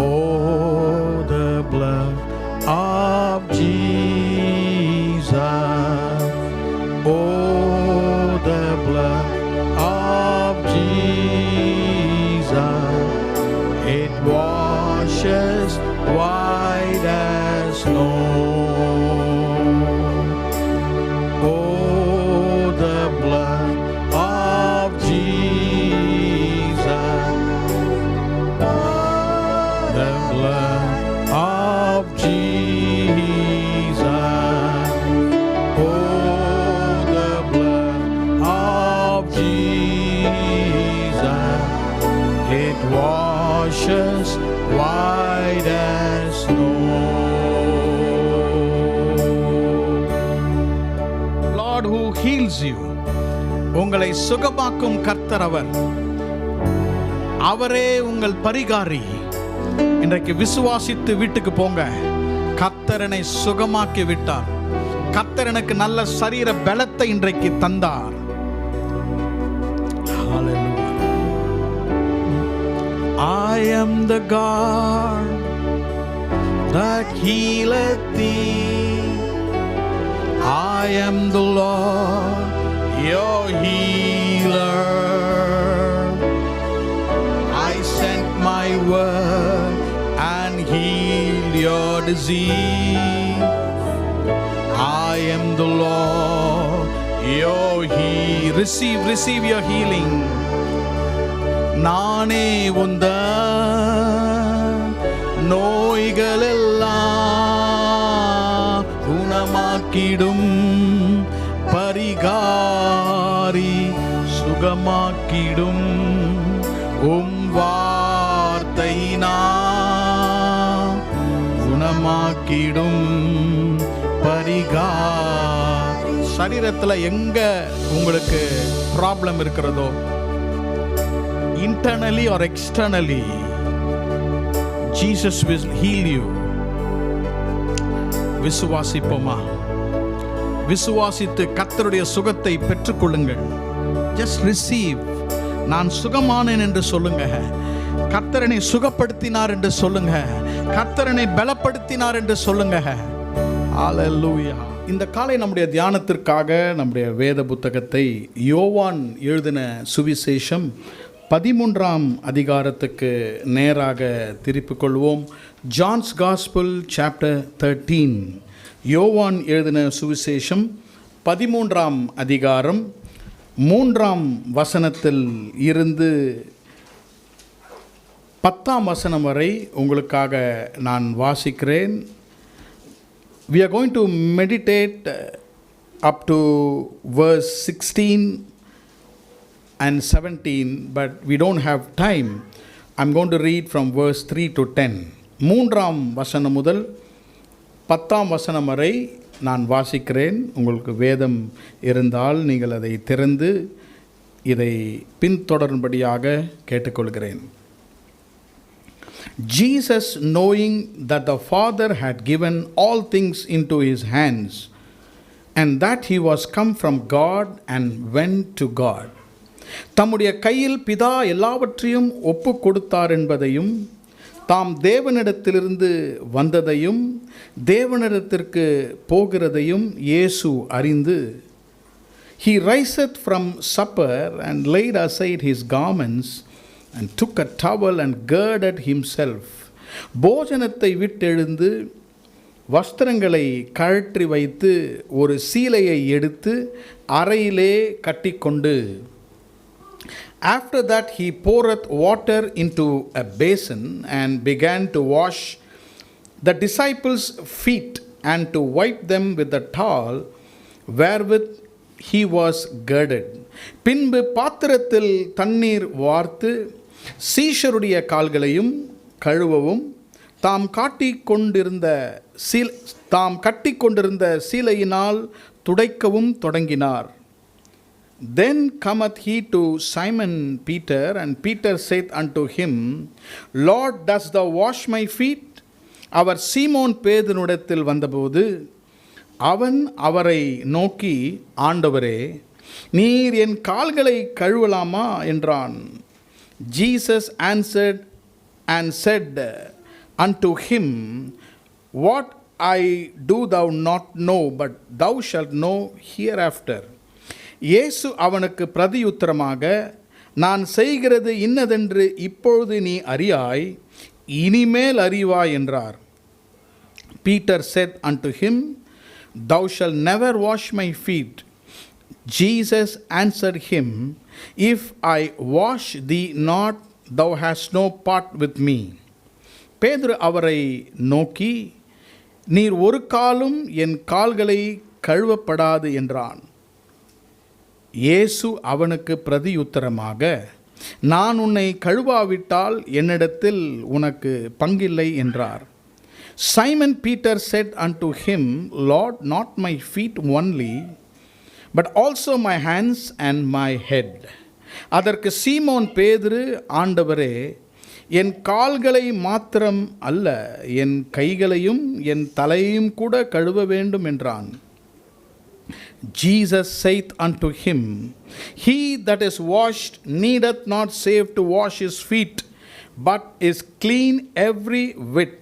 Oh, the blood of Jesus. Oh, the blood of Jesus. It washes white as snow. Oh, the blood of Jesus. The blood of Jesus. Oh, the blood of Jesus. It washes white as snow. Lord, who heals you. உங்களை சுகமாக்கும் கர்த்தர் அவர். அவரே உங்கள் பரிகாரி. இன்றைக்கு விசுவாசித்து வீட்டுக்கு போங்க. கர்த்தர் என்னை சுகமாக்கி விட்டார். கர்த்தர் எனக்கு நல்ல சரீர பலத்தை இன்றைக்கு தந்தார். Hallelujah. I am the God that healeth thee. I am the Lord, your healer. I sent my word and healed your disease. I am the Lord, your healer. Receive your healing. நானே உந்தன் நோய்களெல்லாம் குணமாக்கிடும் பரிகாரி சுகமாக்கிடும் வார்த்தையினால் குணமாக்கிடும் பரிகாரி. சரீரத்தில் எங்க உங்களுக்கு problem இருக்கிறதோ, internally or externally, Jesus will heal you. விசுவாசிப்போமா? விசுவாசித்து கர்த்தருடைய சுகத்தை பெற்றுக்கொள்ளுங்கள். Just receive. நான் சுகமானேன் என்று சொல்லுங்க. கர்த்தரனை சுகப்படுத்தினார் என்று சொல்லுங்க. கர்த்தரனை பலப்படுத்தினார் என்று சொல்லுங்க. ஹalleluya. இந்த காலை நம்முடைய தியானத்திற்காக நம்முடைய வேத புத்தகத்தை யோவான் எழுதின சுவிசேஷம் 13ஆம் அதிகாரத்துக்கு நேராக திருப்பிக் கொள்வோம். John's gospel chapter 13. யோவான் எழுதின சுவிசேஷம் 13ஆம் அதிகாரம் 3ஆம் வசனத்தில் இருந்து 10ஆம் வசனம் வரை உங்களுக்காக நான் வாசிக்கிறேன். We are going to meditate up to verse 16 and 17, but we don't have time. I'm going to read from verse 3 to 10. 3ஆம் வசனம் முதல் 10ஆம் வசனம் வரை நான் வாசிக்கிறேன். உங்களுக்கு வேதம் இருந்தால் நீங்கள் அதை திறந்து இதை பின்தொடரும்படியாக கேட்டுக்கொள்கிறேன். Jesus, knowing that the Father had given all things into his hands, and that he was come from God and went to God, தம்முடைய கையில் பிதா எல்லாவற்றையும் ஒப்பு கொடுத்தார் என்பதையும், தாம் தேவனிடத்திலிருந்து வந்ததையும் தேவனிடத்திற்கு போகிறதையும் இயேசு அறிந்து, he riseth from supper and laid aside his garments and took a towel and girded himself. போஜனத்தை விட்டெழுந்து வஸ்திரங்களை கழற்றி வைத்து ஒரு சீலையை எடுத்து அறையிலே கட்டிக்கொண்டு, after that he poureth water into a basin and began to wash the disciples' feet and to wipe them with the towel wherewith he was girded. பின்பு பாத்திரத்தில் தண்ணீர் வார்த்து சீஷருடைய கால்களையும் கழுவவும் தாம் கட்டிக்கொண்டிருந்த சீலையினால் துடைக்கவும் தொடங்கினார். Then cometh he to Simon Peter, and Peter saith unto him, Lord, dost thou wash my feet? அவர் சீமோன் பேதுருவினிடத்தில் வந்தபோது அவன் அவரை நோக்கி, ஆண்டவரே, நீர் என் கால்களை கழுவலாமா என்றான். Jesus answered and said unto him, What I do thou not know, but thou shalt know hereafter. இயேசு அவனுக்கு பிரதியுத்தரமாக, நான் செய்கிறது இன்னதென்று இப்பொழுது நீ அறியாய், இனிமேல் அறிவாய் என்றார். Peter said unto him, Thou shalt never wash my feet. Jesus answered him, If I wash thee not, thou hast no part with me. பேதுரு அவரை நோக்கி, நீர் ஒரு காலும் என் கால்களை கழுவப்படாது என்றான். இயேசு அவனுக்கு பிரதியுத்தரமாக, நான் உன்னை கழுவாவிட்டால் என்னிடத்தில் உனக்கு பங்கில்லை என்றார். Simon Peter said unto him, Lord, not my feet only, but also my hands and my head. அதற்கு சீமோன் பேதுரு, ஆண்டவரே, என் கால்களை மாத்திரம் அல்ல, என் கைகளையும் என் தலையையும் கூட கழுவ வேண்டும் என்றான். Jesus saith unto him, He that is washed needeth not save to wash his feet, but is clean every whit,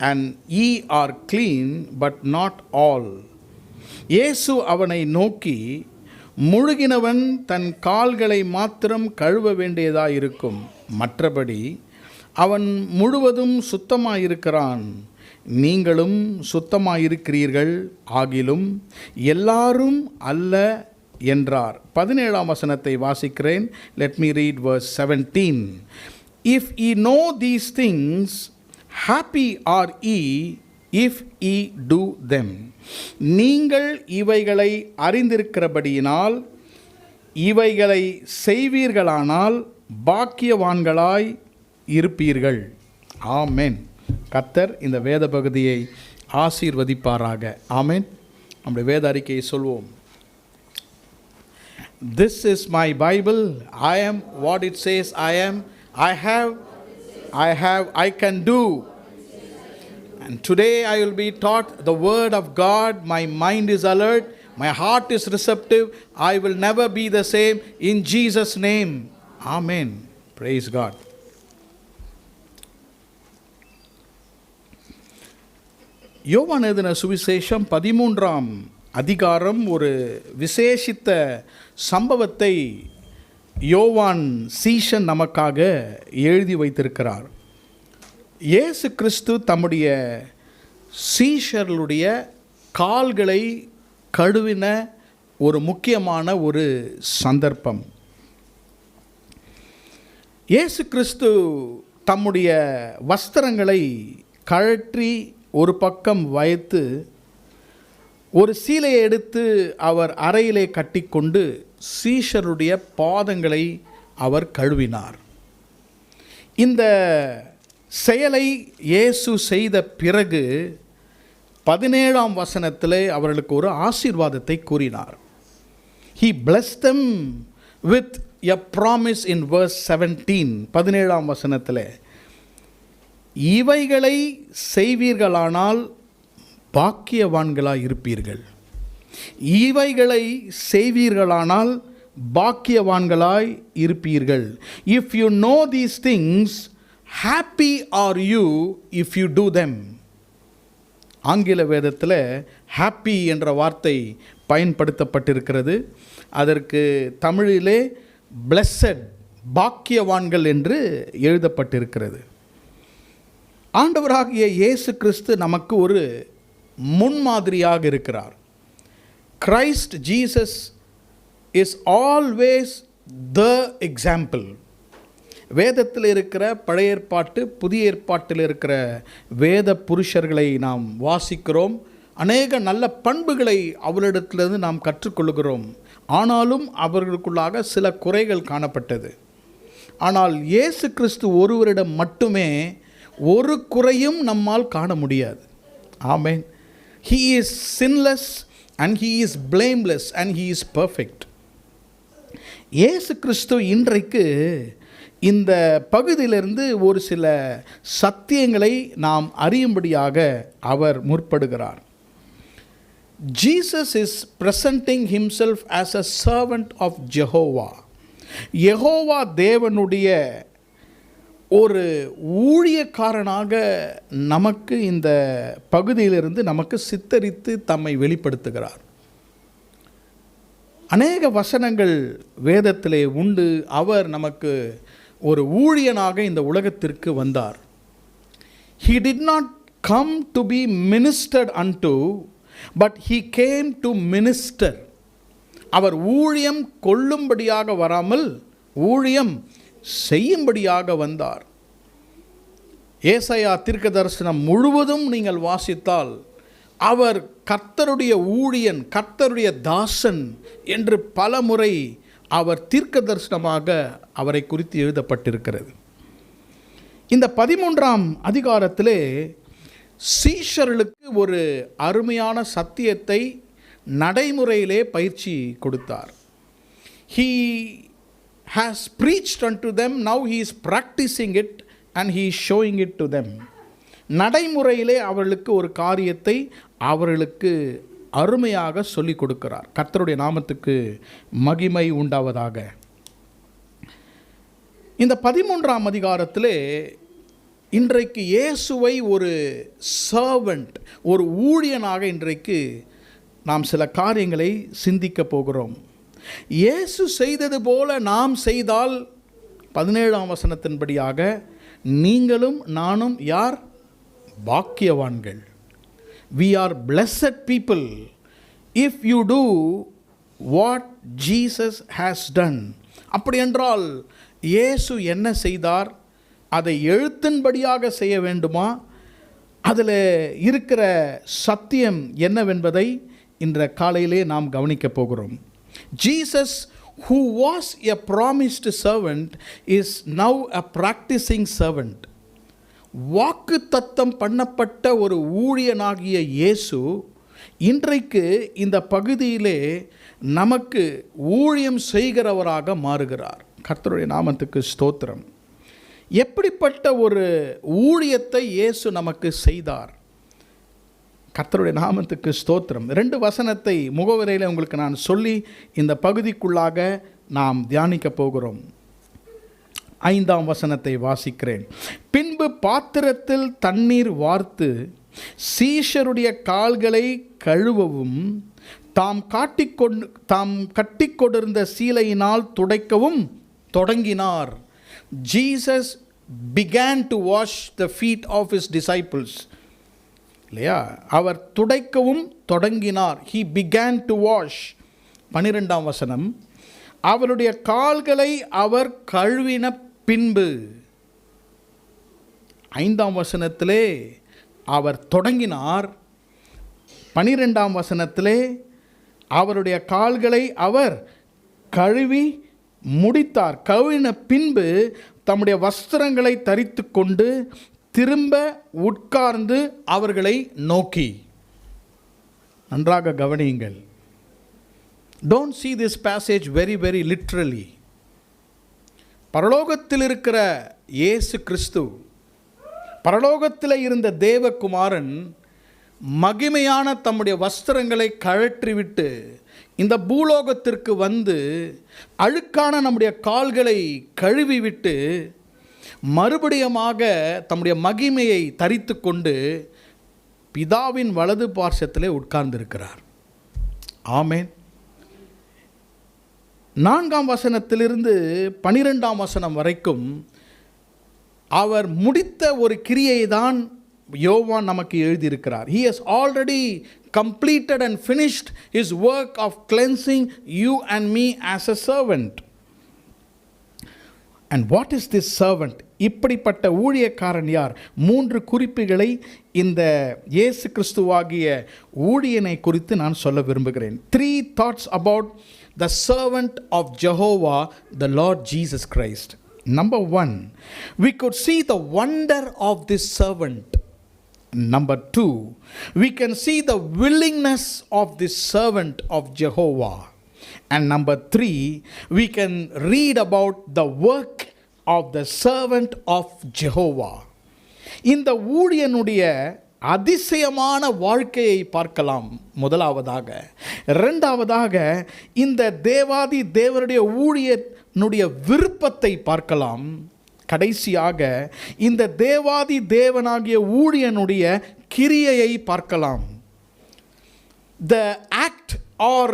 and ye are clean, but not all. இயேசு அவனை நோக்கி, முழுகினவன் தன் கால்களை மாத்திரம் கழுவ வேண்டியதாயிருக்கும், மற்றபடி அவன் முழுவதும் சுத்தமாயிருக்கிறான். நீங்களும் சுத்தமாயிருக்கிறீர்கள், ஆகிலும் எல்லாரும் அல்ல என்றார். 17ஆம் வசனத்தை வாசிக்கிறேன். Let me read verse 17. If ye know these things, happy are ye if ye do them. நீங்கள் இவைகளை அறிந்திருக்கிறபடியினால் இவைகளை செய்வீர்களானால் பாக்கியவான்களாய் இருப்பீர்கள். ஆமென். கர்த்தர் இந்த வேத பகுதியை ஆசீர்வதிப்பாராக. ஆமென். நம்முடைய வேத அறிக்கையை சொல்வோம். This is my Bible. I am what it says I am. I have, I can do. And today I will be taught the word of God. My mind is alert. My heart is receptive. I will never be the same in Jesus' name. Amen. Praise God. யோவான் எழுதின சுவிசேஷம் 13ஆம் அதிகாரம் ஒரு விசேஷித்த சம்பவத்தை யோவான் சீஷன் நமக்காக எழுதி வைத்திருக்கிறார். இயேசு கிறிஸ்து தம்முடைய சீஷர்களுடைய கால்களை கழுவின ஒரு முக்கியமான ஒரு சந்தர்ப்பம். இயேசு கிறிஸ்து தம்முடைய வஸ்திரங்களை கழற்றி ஒரு பக்கம் வைத்து ஒரு சீலையை எடுத்து அவர் அறையிலே கட்டிக்கொண்டு சீஷருடைய பாதங்களை அவர் கழுவினார். இந்த செயலை இயேசு செய்த பிறகு 17ஆம் வசனத்திலே அவர்களுக்கு ஒரு ஆசீர்வாதத்தை கூறினார். He blessed them with a promise in verse 17. 17ஆம் வசனத்திலே இவைகளை செய்வீர்களானால் பாக்கியவான்களாய் இருப்பீர்கள். இவைகளை செய்வீர்களானால் பாக்கியவான்களாய் இருப்பீர்கள். If you know these things, happy are you if you do them. ஆங்கில வேதத்தில் happy என்ற வார்த்தை பயன்படுத்தப்பட்டிருக்கிறது. அதற்கு தமிழிலே blessed, பாக்கியவான்கள் என்று எழுதப்பட்டிருக்கிறது. ஆண்டவராகிய இயேசு கிறிஸ்து நமக்கு ஒரு முன்மாதிரியாக இருக்கிறார். Christ Jesus is always the example. வேதத்தில் இருக்கிற பழைய ஏற்பாட்டு புதிய ஏற்பாட்டில் இருக்கிற வேத புருஷர்களை நாம் வாசிக்கிறோம். அநேக நல்ல பண்புகளை அவரிடத்திலிருந்து நாம் கற்றுக்கொள்கிறோம். ஆனாலும் அவர்களுக்குள்ளாக சில குறைகள் காணப்பட்டது. ஆனால் இயேசு கிறிஸ்து ஒருவரிடம் மட்டுமே ஒரு குறையும் நம்மால் காண முடியாது. ஆமென். He is sinless and he is blameless and he is perfect. இயேசு கிறிஸ்து இன்றைக்கு இந்த பகுதியிலிருந்து ஒரு சில சத்தியங்களை நாம் அறியும்படியாக அவர் முற்படுகிறார். Jesus is presenting himself as a servant of Jehovah. Jehovah தேவனுடைய ஒரு ஊழியக்காரனாக நமக்கு இந்த பகுதியிலிருந்து நமக்கு சித்தரித்து தம்மை வெளிப்படுத்துகிறார். அநேக வசனங்கள் வேதத்திலே உண்டு. அவர் நமக்கு ஒரு ஊழியனாக இந்த உலகத்திற்கு வந்தார். He did not come to be ministered unto, but he came to minister. அவர் ஊழியம் கொள்ளும்படியாக வராமல் ஊழியம் செய்யும்படியாக வந்தார். ஏசாயா தீர்க்கதரிசனம் முழுவதும் நீங்கள் வாசித்தால் அவர் கர்த்தருடைய ஊழியன், கர்த்தருடைய தாசன் என்று பல முறை அவர் தீர்க்கதரிசனமாக அவரை குறித்து எழுதப்பட்டிருக்கிறது. இந்த 13ஆம் அதிகாரத்திலே சீஷர்களுக்கு ஒரு அருமையான சத்தியத்தை நடைமுறையிலே பயிற்சி கொடுத்தார். He has preached unto them, now he is practicing it and he is showing it to them. நடைமுறையிலே அவர்களுக்கு ஒரு காரியத்தை அவர்களுக்கு அருமையாக சொல்லிக் கொடுக்கிறார். கர்த்தருடைய நாமத்துக்கு மகிமை உண்டாவதாக. இந்த 13ஆம் அதிகாரத்திலே இன்றைக்கு இயேசுவை ஒரு சர்வன்ட், ஒரு ஊழியனாக இன்றைக்கு நாம் சில காரியங்களை சிந்திக்க போகிறோம். இயேசு செய்தது போல நாம் செய்தால் 17ஆம் வசனத்தின்படியாக நீங்களும் நானும் யார்? பாக்கியவான்கள். We are blessed people if you do what Jesus has done. அப்படி என்றால் இயேசு என்ன செய்தார், அதை எழுத்தின்படியாக செய்ய வேண்டுமா, அதில் இருக்கிற சத்தியம் என்னவென்பதை இன்ற காலையிலே நாம் கவனிக்கப் போகிறோம். Jesus who was a promised servant is now a practicing servant. வாக்கு தத்தம் பண்ணப்பட்ட ஒரு ஊழியனாகிய இயேசு இன்றைக்கு இந்த பகுதியிலே நமக்கு ஊழியம் செய்கிறவராக மாறுகிறார். கர்த்தருடைய நாமத்துக்கு ஸ்தோத்திரம். எப்படிப்பட்ட ஒரு ஊழியத்தை இயேசு நமக்கு செய்தார்? கர்த்தருடைய நாமத்துக்கு ஸ்தோத்திரம். 2 வசனத்தை முகவரையில் உங்களுக்கு நான் சொல்லி இந்த பகுதிக்குள்ளாக நாம் தியானிக்க போகிறோம். 5ஆம் வசனத்தை வாசிக்கிறேன். பின்பு பாத்திரத்தில் தண்ணீர் வார்த்து சீஷருடைய கால்களை கழுவவும் தாம் கட்டிக்கொண்டிருந்த சீலையினால் துடைக்கவும் தொடங்கினார். Jesus began to wash the feet of his disciples. இல்லையா? அவர் துடைக்கவும் தொடங்கினார். He began to wash. 12ஆம் வசனம், அவருடைய கால்களை அவர் கழுவின பின்பு. 5ஆம் வசனத்திலே அவர் தொடங்கினார். 12ஆம் வசனத்திலே அவருடைய கால்களை அவர் கழுவி முடித்தார். கழுவின பின்பு தம்முடைய வஸ்திரங்களை தரித்து கொண்டு திரும்ப உட்கார்ந்து அவர்களை நோக்கி. நன்றாக கவனியுங்கள். Don't see this passage very very literally. பரலோகத்தில் இருக்கிற இயேசு கிறிஸ்து, பரலோகத்தில் இருந்த தேவகுமாரன் மகிமையான தம்முடைய வஸ்திரங்களை கழற்றிவிட்டு இந்த பூலோகத்திற்கு வந்து அழுக்கான நம்முடைய கால்களை கழுவிவிட்டு மறுபடியுமாக தம்முடைய மகிமையை தரித்து கொண்டு பிதாவின் வலது பார்சத்திலே உட்கார்ந்திருக்கிறார். ஆமென். 4ஆம் வசனத்திலிருந்து 12ஆம் வசனம் வரைக்கும் அவர் முடித்த ஒரு கிரியை தான் யோவான் நமக்கு எழுதியிருக்கிறார். He has already completed and finished his work of cleansing you and me as a servant. And what is this servant? இப்படிப்பட்ட ஊழியக்காரன் யார்? 3 குறிப்புகளை இந்த இயேசு கிறிஸ்துவாகிய ஊழியனை குறித்து நான் சொல்ல விரும்புகிறேன். 3 thoughts about the servant of Jehovah, the Lord Jesus Christ. Number 1, we could see the wonder of this servant. Number 2, we can see the willingness of this servant of Jehovah. And number 3, we can read about the work of the servant of Jehovah. இந்த ஊழியனுடைய அதிசயமான வாழ்க்கையை பார்க்கலாம் முதலாவதாக. இரண்டாவதாக இந்த தேவாதி தேவனுடைய ஊழியனுடைய விருப்பத்தை பார்க்கலாம். கடைசியாக இந்த தேவாதி தேவனாகிய ஊழியனுடைய கிரியையை பார்க்கலாம். The act or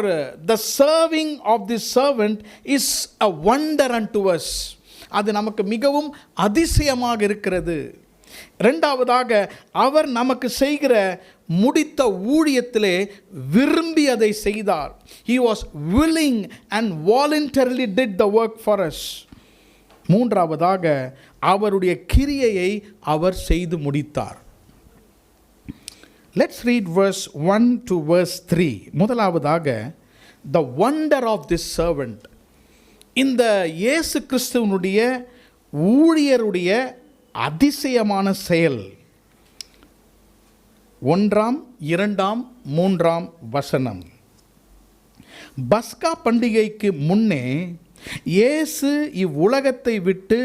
the serving of this servant is a wonder unto us. அது நமக்கு மிகவும் அதிசயமாக இருக்கிறது. இரண்டாவதாக அவர் நமக்கு செய்கிற முடித்த ஊழியத்திலே விரும்பி அதை செய்தார். He was willing and voluntarily did the work for us. மூன்றாவதாக அவருடைய கிரியையை அவர் செய்து முடித்தார். Let's read verse 1 to verse 3. முதலாவதாக the wonder of this servant. இந்த இயேசு கிறிஸ்துவனுடைய ஊழியருடைய அதிசயமான செயல். 1, 2, 3 வசனம். பஸ்கா பண்டிகைக்கு முன்னே இயேசு இவ்வுலகத்தை விட்டு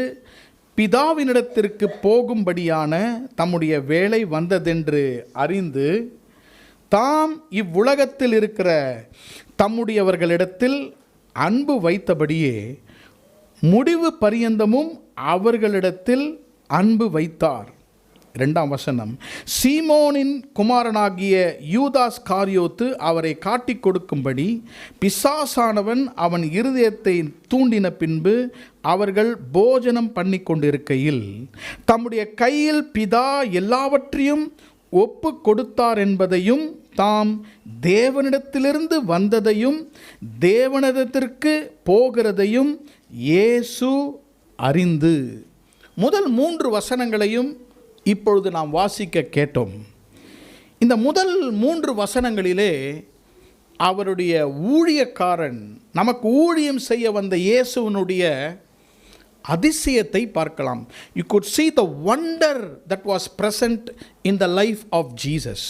பிதாவினிடத்திற்கு போகும்படியான தம்முடைய வேளை வந்ததென்று அறிந்து தாம் இவ்வுலகத்தில் இருக்கிற தம்முடையவர்களிடத்தில் அன்பு வைத்தபடியே முடிவு பரியந்தமும் அவர்களிடத்தில் அன்பு வைத்தார். 2ஆம் வசனம். சீமோனின் குமாரனாகிய யூதாஸ் காரியோத்து அவரை காட்டிக் கொடுக்கும்படி பிசாசானவன் அவன் இருதயத்தை தூண்டின பின்பு அவர்கள் போஜனம் பண்ணி கொண்டிருக்கையில் தம்முடைய கையில் பிதா எல்லாவற்றையும் ஒப்பு கொடுத்தார் என்பதையும் தாம் தேவனிடத்திலிருந்து வந்ததையும் தேவனிடத்திற்கு போகிறதையும் இயேசு அறிந்து. முதல் 3 வசனங்களையும் இப்பொழுது நாம் வாசிக்க கேட்டோம். இந்த முதல் 3 வசனங்களிலே அவருடைய ஊழியக்காரன், நமக்கு ஊழியம் செய்ய வந்த இயேசுவினுடைய அதிசயத்தை பார்க்கலாம். You could see the wonder that was present in the life of Jesus.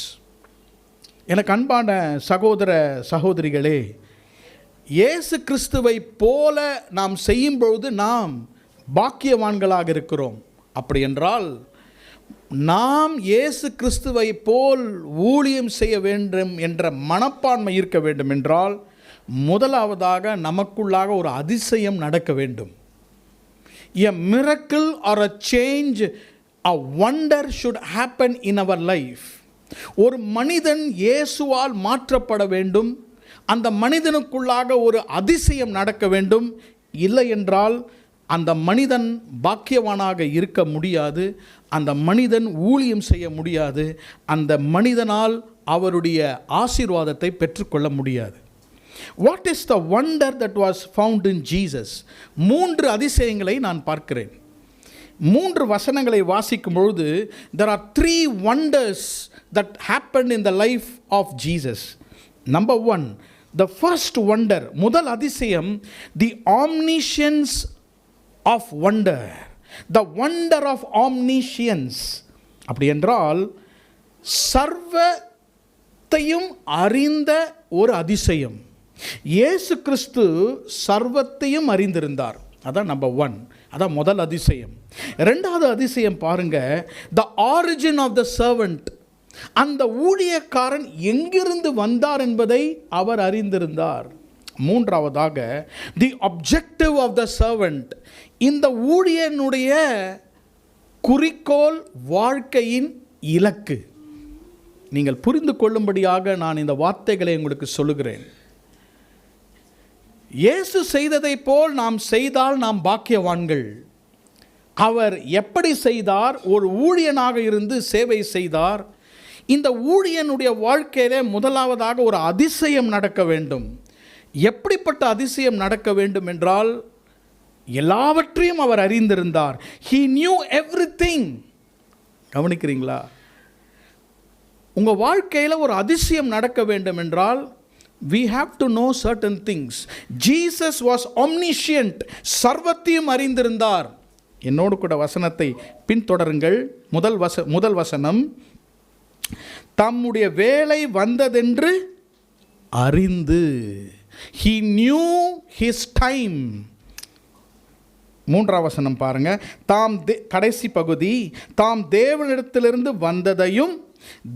எனக்கு அன்பான சகோதர சகோதரிகளே, இயேசு கிறிஸ்துவை போல நாம் செய்யும்பொழுது நாம் பாக்கியவான்களாக இருக்கிறோம். அப்படி என்றால் நாம் இயேசு கிறிஸ்துவை போல் ஊழியம் செய்ய வேண்டும் என்ற மனப்பான்மை இருக்க வேண்டும் என்றால் முதலாவதாக நமக்குள்ளாக ஒரு அதிசயம் நடக்க வேண்டும். A miracle or a change, a wonder should happen in our life. ஒரு மனிதன் இயேசுவால் மாற்றப்பட வேண்டும். அந்த மனிதனுக்குள்ளாக ஒரு அதிசயம் நடக்க வேண்டும். இல்லை என்றால் அந்த மனிதன் பாக்கியவானாக இருக்க முடியாது. அந்த மனிதன் ஊழியம் செய்ய முடியாது. அந்த மனிதனால் அவருடைய ஆசீர்வாதத்தை பெற்றுக்கொள்ள முடியாது. What is the wonder that was found in Jesus? 3 அதிசயங்களை நான் பார்க்கிறேன். 3 வசனங்களை வாசிக்கும் பொழுது there are 3 wonders that happened in the life of Jesus. Number 1, the first wonder, முதல் அதிசயம், the omniscience of wonder. The wonder of omniscience. அப்படி என்றால் சர்வத்தையும் அறிந்த ஒரு அதிசயம். இயேசு கிறிஸ்து சர்வத்தையும் அறிந்திருந்தார். அதான் நம்பர் 1. அதான் முதல் அதிசயம். இரண்டாவது அதிசயம் பாருங்க, the origin of the servant. அந்த ஊழியக்காரன் எங்கிருந்து வந்தார் என்பதை அவர் அறிந்திருந்தார். மூன்றாவதாக the objective of the servant. இந்த ஊழியனுடைய குறிக்கோள், வாழ்க்கையின் இலக்கு. நீங்கள் புரிந்து கொள்ளும்படியாக நான் இந்த வார்த்தைகளை உங்களுக்கு சொல்லுகிறேன். இயேசு செய்ததை போல் நாம் செய்தால் நாம் பாக்கியவான்கள். அவர் எப்படி செய்தார்? ஒரு ஊழியனாக இருந்து சேவை செய்தார். இந்த ஊழியனுடைய வாழ்க்கையிலே முதலாவதாக ஒரு அதிசயம் நடக்க வேண்டும். எப்படிப்பட்ட அதிசயம் நடக்க வேண்டும் என்றால் எல்லாவற்றையும் அவர் அறிந்திருந்தார். He knew everything. கவனிக்கிறீங்களா? உங்கள் வாழ்க்கையில் ஒரு அதிசயம் நடக்க வேண்டும் என்றால் we have to know certain things. Jesus was omniscient. சர்வத்தையும் அறிந்திருந்தார். என்னோடு கூட வசனத்தை பின்தொடருங்கள். முதல் வசனம், தம்முடைய வேலை வந்ததென்று அறிந்து. He knew his time. மூன்றாம் வசனம் பாருங்க, கடைசி பகுதி, தாம் தேவனிடத்திலிருந்து வந்ததையும்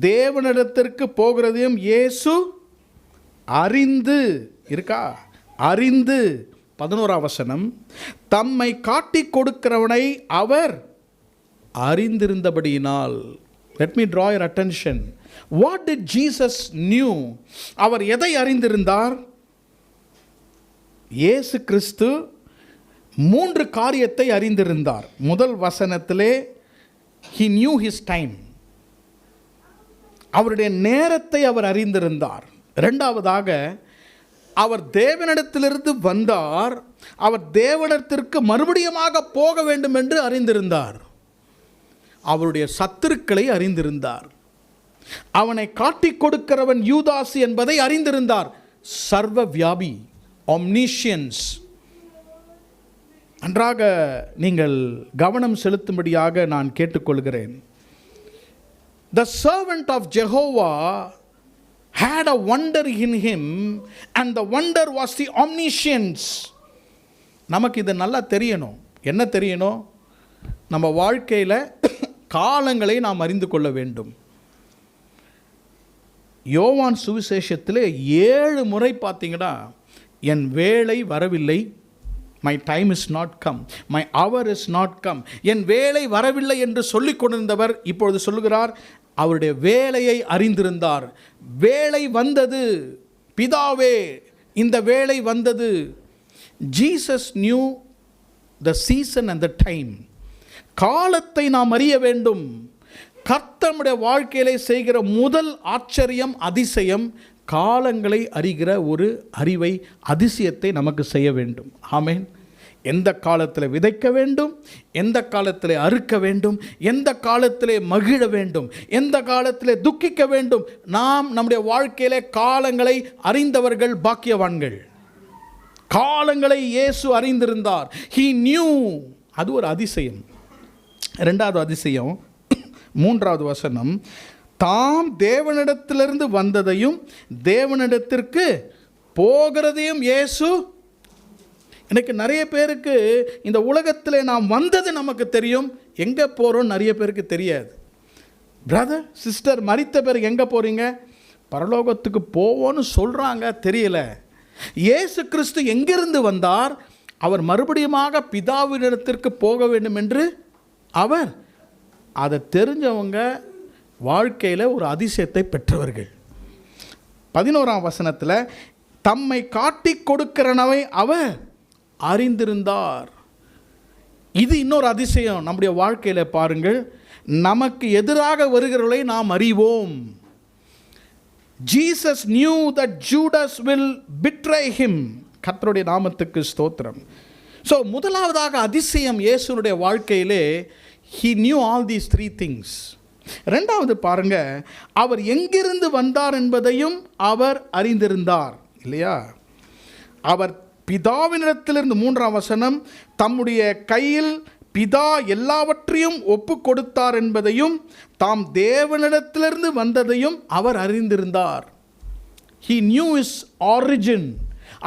தேவனிடத்திற்கு போகிறதையும் இயேசு அறிந்து. இருக்கா? அறிந்து. 11ஆம் வசனம், தம்மை காட்டிக் கொடுக்கிறவனை அவர் அறிந்திருந்தபடியினால். Let me draw your attention. What did Jesus knew? அவர் எதை அறிந்திருந்தார்? இயேசு கிறிஸ்து 3 காரியத்தை அறிந்திருந்தார். முதல் வசனத்திலே he knew his time. அவருடைய நேரத்தை அவர் அறிந்திருந்தார். இரண்டாவதாக அவர் தேவனிடத்திலிருந்து வந்தார். அவர் தேவனிடத்திற்கு மறுபடியுமாக போக வேண்டும் என்று அறிந்திருந்தார். அவருடைய சத்துருக்களை அறிந்திருந்தார். அவனை காட்டிக் கொடுக்கிறவன் யூதாசு என்பதை அறிந்திருந்தார். சர்வ வியாபி, omniscience. நன்றாக நீங்கள் கவனம் செலுத்தும்படியாக நான் கேட்டுக்கொள்கிறேன். The servant of Jehovah had a wonder in him, and the wonder was the omniscience. நமக்கு இது நல்லா தெரியணும். என்ன தெரியணும்? நம்ம வாழ்க்கையில் காலங்களை நாம் அறிந்து கொள்ள வேண்டும். யோவான் சுவிசேஷத்தில் 7 முறை பார்த்தீங்கன்னா, என் வேளை வரவில்லை, my time is not come, my hour is not come, என் வேலை வரவில்லை என்று சொல்லிக் கொண்டிருந்தவர் இப்பொழுது சொல்லுகிறார், அவருடைய வேலையை அறிந்திருந்தார். வேலை வந்தது, பிதாவே இந்த வேலை வந்தது. Jesus new the season and the time. காலத்தை நாம் அறிய வேண்டும். கர்த்தருடைய வாழ்க்கையிலே செய்கிற முதல் ஆச்சரியம், அதிசயம், காலங்களை அறிகிற ஒரு அறிவை, அதிசயத்தை நமக்கு செய்ய வேண்டும். ஆமென். எந்த காலத்தில் விதைக்க வேண்டும், எந்த காலத்தில் அறுக்க வேண்டும், எந்த காலத்தில் மகிழ வேண்டும், எந்த காலத்தில் துக்கிக்க வேண்டும். நாம் நம்முடைய வாழ்க்கையிலே காலங்களை அறிந்தவர்கள் பாக்கியவான்கள். காலங்களை இயேசு அறிந்திருந்தார். He knew. அது ஒரு அதிசயம். இரண்டாவது அதிசயம், 3வது வசனம், தாம் தேவனிடத்திலிருந்து வந்ததையும் தேவனிடத்திற்கு போகிறதையும் இயேசு. எனக்கு நிறைய பேருக்கு இந்த உலகத்தில் நாம் வந்தது நமக்கு தெரியும், எங்கே போகிறோம் நிறைய பேருக்கு தெரியாது. பிரதர் சிஸ்டர், மரித்த பிறகு எங்கே போகிறீங்க? பரலோகத்துக்கு போவோன்னு சொல்கிறாங்க, தெரியல. இயேசு கிறிஸ்து எங்கிருந்து வந்தார்? அவர் மறுபடியுமாக பிதாவினிடத்திற்கு போக வேண்டும் என்று அவர் அதை தெரிஞ்சவங்க வாழ்க்கையில் ஒரு அதிசயத்தை பெற்றவர்கள். 11ஆம் வசனத்தில் தம்மை காட்டி கொடுக்கிறனவை அவர் அறிந்திருந்தார். இது இன்னொரு அதிசயம். நம்முடைய வாழ்க்கையில் பாருங்கள், நமக்கு எதிராக வருகிறவர்களை நாம் அறிவோம். Jesus knew that Judas will betray him. கர்த்தருடைய நாமத்துக்கு ஸ்தோத்திரம். ஸோ முதலாவதாக அதிசயம் இயேசுனுடைய வாழ்க்கையிலே, he knew all these 3 things. ரெண்டாவது பாருங்க, அவர் எங்கிருந்து வந்தார் என்பதையும் அவர் அறிந்திருந்தார், இல்லையா? அவர் பிதாவினிடத்திலிருந்து, 3ஆம் வசனம், தம்முடைய கையில் பிதா எல்லாவற்றையும் ஒப்பு கொடுத்தார் என்பதையும் தாம் தேவனிடத்திலிருந்து வந்ததையும் அவர் அறிந்திருந்தார். He knew his origin.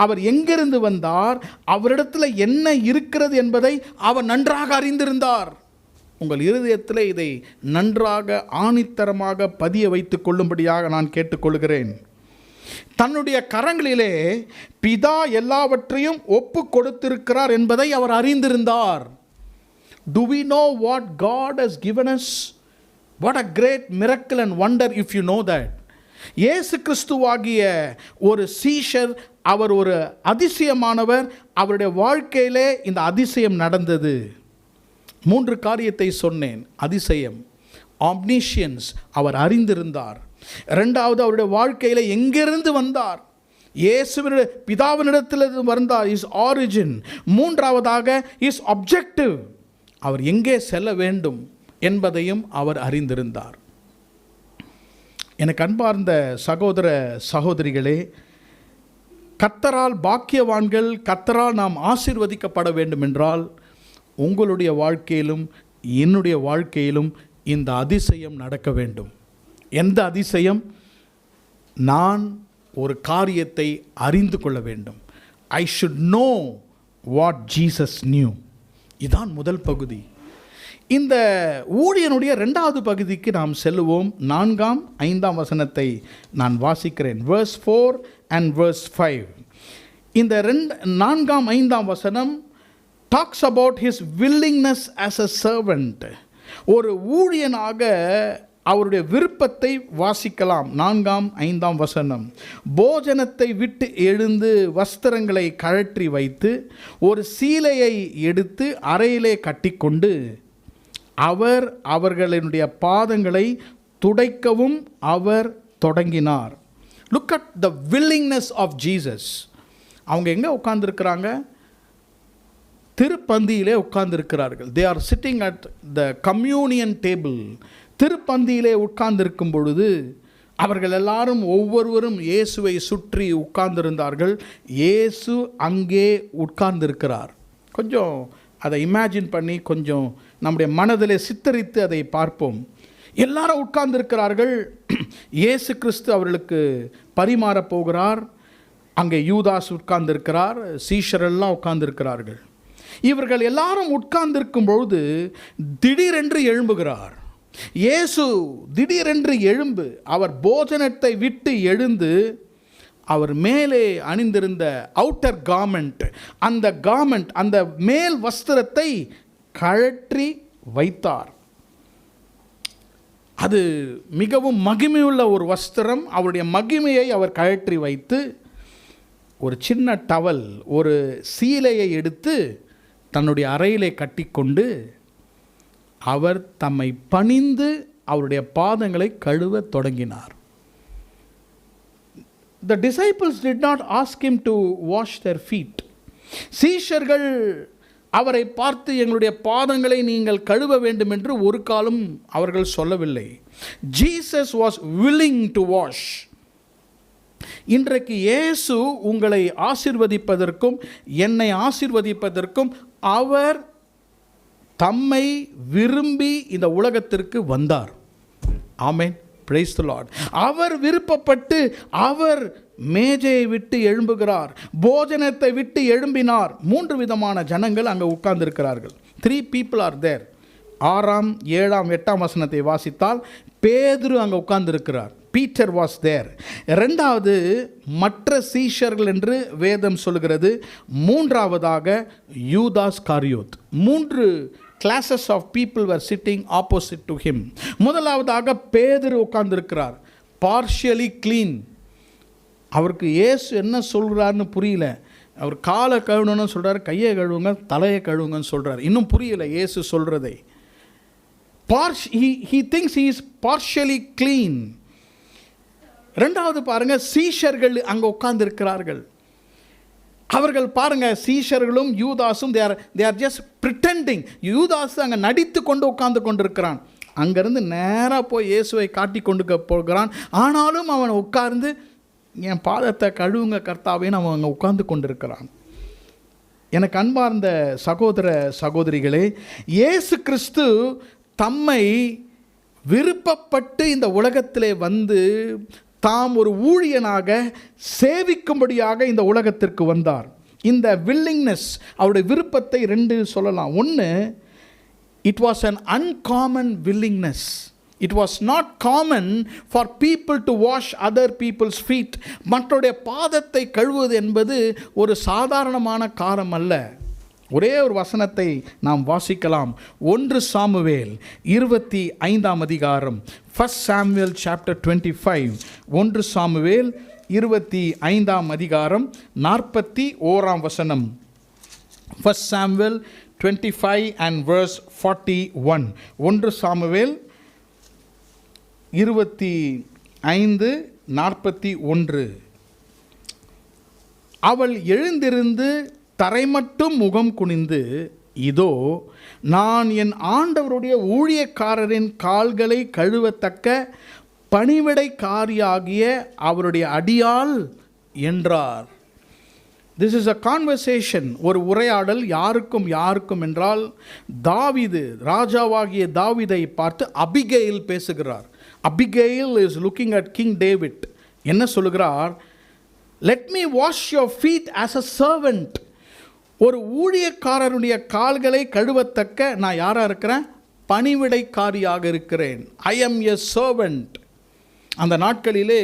அவர் எங்கிருந்து வந்தார், அவரிடத்தில் என்ன இருக்கிறது என்பதை அவர் நன்றாக அறிந்திருந்தார். உங்கள் இருதயத்தில் இதை நன்றாக ஆணித்தரமாக பதிய வைத்துக் கொள்ளும்படியாக நான் கேட்டுக்கொள்கிறேன். தன்னுடைய கரங்களிலே பிதா எல்லாவற்றையும் ஒப்பு கொடுத்திருக்கிறார் என்பதை அவர் அறிந்திருந்தார். Do we know what God has given us? What a great miracle and wonder if you know that. இயேசு கிறிஸ்துவாகிய ஒரு சீஷர், அவர் ஒரு அதிசயமானவர். அவருடைய வாழ்க்கையிலே இந்த அதிசயம் நடந்தது. 3 காரியத்தை சொன்னேன். அதிசயம், ஆம்னிஷியன்ஸ், அவர் அறிந்திருந்தார். இரண்டாவது, அவருடைய வாழ்க்கையில் எங்கிருந்து வந்தார், இயேசுவினுடைய பிதாவினிடத்திலிருந்து வந்தார், இஸ் ஆரிஜின். மூன்றாவதாக இஸ் ஆப்ஜெக்டிவ், அவர் எங்கே செல்ல வேண்டும் என்பதையும் அவர் அறிந்திருந்தார். எனக்கு அன்பார்ந்த சகோதர சகோதரிகளே, கர்த்தரால் பாக்கியவான்கள், கர்த்தரால் நாம் ஆசீர்வதிக்கப்பட வேண்டும் என்றால் உங்களுடைய வாழ்க்கையிலும் என்னுடைய வாழ்க்கையிலும் இந்த அதிசயம் நடக்க வேண்டும். எந்த அதிசயம்? நான் ஒரு காரியத்தை அறிந்து கொள்ள வேண்டும். I should know what Jesus new. இதான் முதல் பகுதி. இந்த ஊழியனுடைய 2வது பகுதிக்கு நாம் செல்லுவோம். 4ஆம் 5ஆம் வசனத்தை நான் வாசிக்கிறேன். verse 4 and verse 5. இந்த 4ஆம் 5ஆம் வசனம் talks about his willingness as a servant. ஒரு ஊழியனாக அவருடைய விருப்பத்தை வாசிக்கலாம். 4ஆம் 5ஆம் வசனம், போஜனத்தை விட்டு எழுந்து வஸ்திரங்களை கழற்றி வைத்து ஒரு சீலையை எடுத்து அறையிலே கட்டிக்கொண்டு அவர் அவர்களுடைய பாதங்களை துடைக்கவும் அவர் தொடங்கினார். Look at the willingness of Jesus. அவங்க எங்கே உட்கார்ந்துருக்கிறாங்க? திருப்பந்தியிலே உட்கார்ந்திருக்கிறார்கள். They are sitting at the communion table. திருப்பந்தியிலே உட்கார்ந்திருக்கும் பொழுது அவர்கள் எல்லாரும் ஒவ்வொருவரும் இயேசுவை சுற்றி உட்கார்ந்திருந்தார்கள். இயேசு அங்கே உட்கார்ந்திருக்கிறார். கொஞ்சம் அதை இமேஜின் பண்ணி கொஞ்சம் நம்முடைய மனதிலே சித்தரித்து அதை பார்ப்போம். எல்லாரும் உட்கார்ந்திருக்கிறார்கள். இயேசு கிறிஸ்து அவர்களுக்கு பரிமாறப் போகிறார். அங்கே யூதாஸ் உட்கார்ந்திருக்கிறார், சீஷரெல்லாம் உட்கார்ந்திருக்கிறார்கள். இவர்கள் எல்லாரும் உட்கார்ந்திருக்கும் பொழுது திடீரென்று எழும்புகிறார் இயேசு. திடீரென்று எழும்பு, அவர் போஜனத்தை விட்டு எழுந்து அவர் மேலே அணிந்திருந்த அவுட்டர் கார்மெண்ட், அந்த கார்மெண்ட், அந்த மேல் வஸ்திரத்தை கழற்றி வைத்தார். அது மிகவும் மகிமையுள்ள ஒரு வஸ்திரம். அவருடைய மகிமையை அவர் கழற்றி வைத்து ஒரு சின்ன டவல், ஒரு சீலையை எடுத்து தன்னுடைய அறையிலே கட்டிக்கொண்டு அவர் தம்மை பணிந்து அவருடைய பாதங்களை கழுவ தொடங்கினார். The disciples did not ask him to wash their feet. சீஷர்கள் அவரை பார்த்து எங்களுடைய பாதங்களை நீங்கள் கழுவ வேண்டும் என்று ஒரு காலம் அவர்கள் சொல்லவில்லை. Jesus was willing to wash. இன்றைக்கு இயேசு உங்களை ஆசீர்வதிப்பதற்கும் என்னை ஆசீர்வதிப்பதற்கும் அவர் தம்மை விரும்பி இந்த உலகத்திற்கு வந்தார். ஆமென். Praise the Lord. அவர் விருப்பப்பட்டு அவர் மேஜையை விட்டு எழும்புகிறார், போஜனத்தை விட்டு எழும்பினார். 3 விதமான ஜனங்கள் அங்கே உட்கார்ந்திருக்கிறார்கள். 3 people are there. 6, 7, 8 வசனத்தை வாசித்தால் பேதுரு அங்கே உட்கார்ந்திருக்கிறார். Peter was there. 2வது மற்ற சீஷர்கள் என்று வேதம் சொல்கிறது. 3வதாக யூதாஸ் காரியோத். 3 classes of people were sitting opposite to him. முதலாவதாக பேதுரு உட்கார்ந்திருக்கிறார், partially clean. அவருக்கு இயேசு என்ன சொல்கிறாருன்னு புரியல. அவர் காலை கழுவணும்னு சொல்கிறார், கையை கழுவுங்க, தலையை கழுவுங்கன்னு சொல்கிறார். இன்னும் புரியல இயேசு சொல்கிறதை. he thinks he is partially clean. 2வது பாருங்க, சீஷர்கள் அங்கே உட்கார்ந்திருக்கிறார்கள். அவர்கள் பாருங்க, சீஷர்களும் யூதாஸும் they are just pretending. யூதாஸ் அங்கே நடித்து கொண்டு உட்கார்ந்து கொண்டிருக்கிறான். அங்கேருந்து நேராக போய் இயேசுவை காட்டி கொண்டு போகிறான். ஆனாலும் அவன் உட்கார்ந்து என் பாதத்தை கழுவுங்க கர்த்தாவேன்னு அவன் அங்கே உட்கார்ந்து கொண்டிருக்கிறான். எனக்கு அன்பார்ந்த சகோதர சகோதரிகளே, இயேசு கிறிஸ்து தம்மை விருப்பப்பட்டு இந்த உலகத்திலே வந்து தாம் ஒரு ஊழியனாக சேவிக்கும்படியாக இந்த உலகத்திற்கு வந்தார். இந்த வில்லிங்னஸ், அவருடைய விருப்பத்தை 2 சொல்லலாம். 1, it was an uncommon willingness. It was not common for people to wash other people's feet. மற்றவருடைய பாதத்தை கழுவுவது என்பது ஒரு சாதாரணமான காரம் அல்ல. ஒரே ஒரு வசனத்தை நாம் வாசிக்கலாம். 1 சாமுவேல் 25 அதிகாரம். 1 Samuel chapter 25. 1 சாமுவேல் 25 அதிகாரம் 41 வசனம். 1 Samuel 25 and verse 41. 1 சாமுவேல் 25:41. அவள் எழுந்திருந்து தரைமட்டும் முகம் குனிந்து, இதோ நான் என் ஆண்டவருடைய ஊழியக்காரரின் கால்களை கழுவத்தக்க பணிவிடைக்காரியாகிய அவருடைய அடியாள் என்றார். திஸ் இஸ் அ கான்வர்சேஷன், ஒரு உரையாடல். யாருக்கும் என்றால் தாவீது, ராஜாவாகிய தாவீதை பார்த்து அபிகெயில் பேசுகிறார். Abigail is looking at king David. என்ன சொல்லுகிறார்? Let me wash your feet as a servant. ஒரு ஊழியக்காரருடைய கால்களை கழுவத்தக்க நான் யாராக இருக்கிறேன்? பணிவிடைக்காரியாக இருக்கிறேன். I am a servant. அந்த நாட்களிலே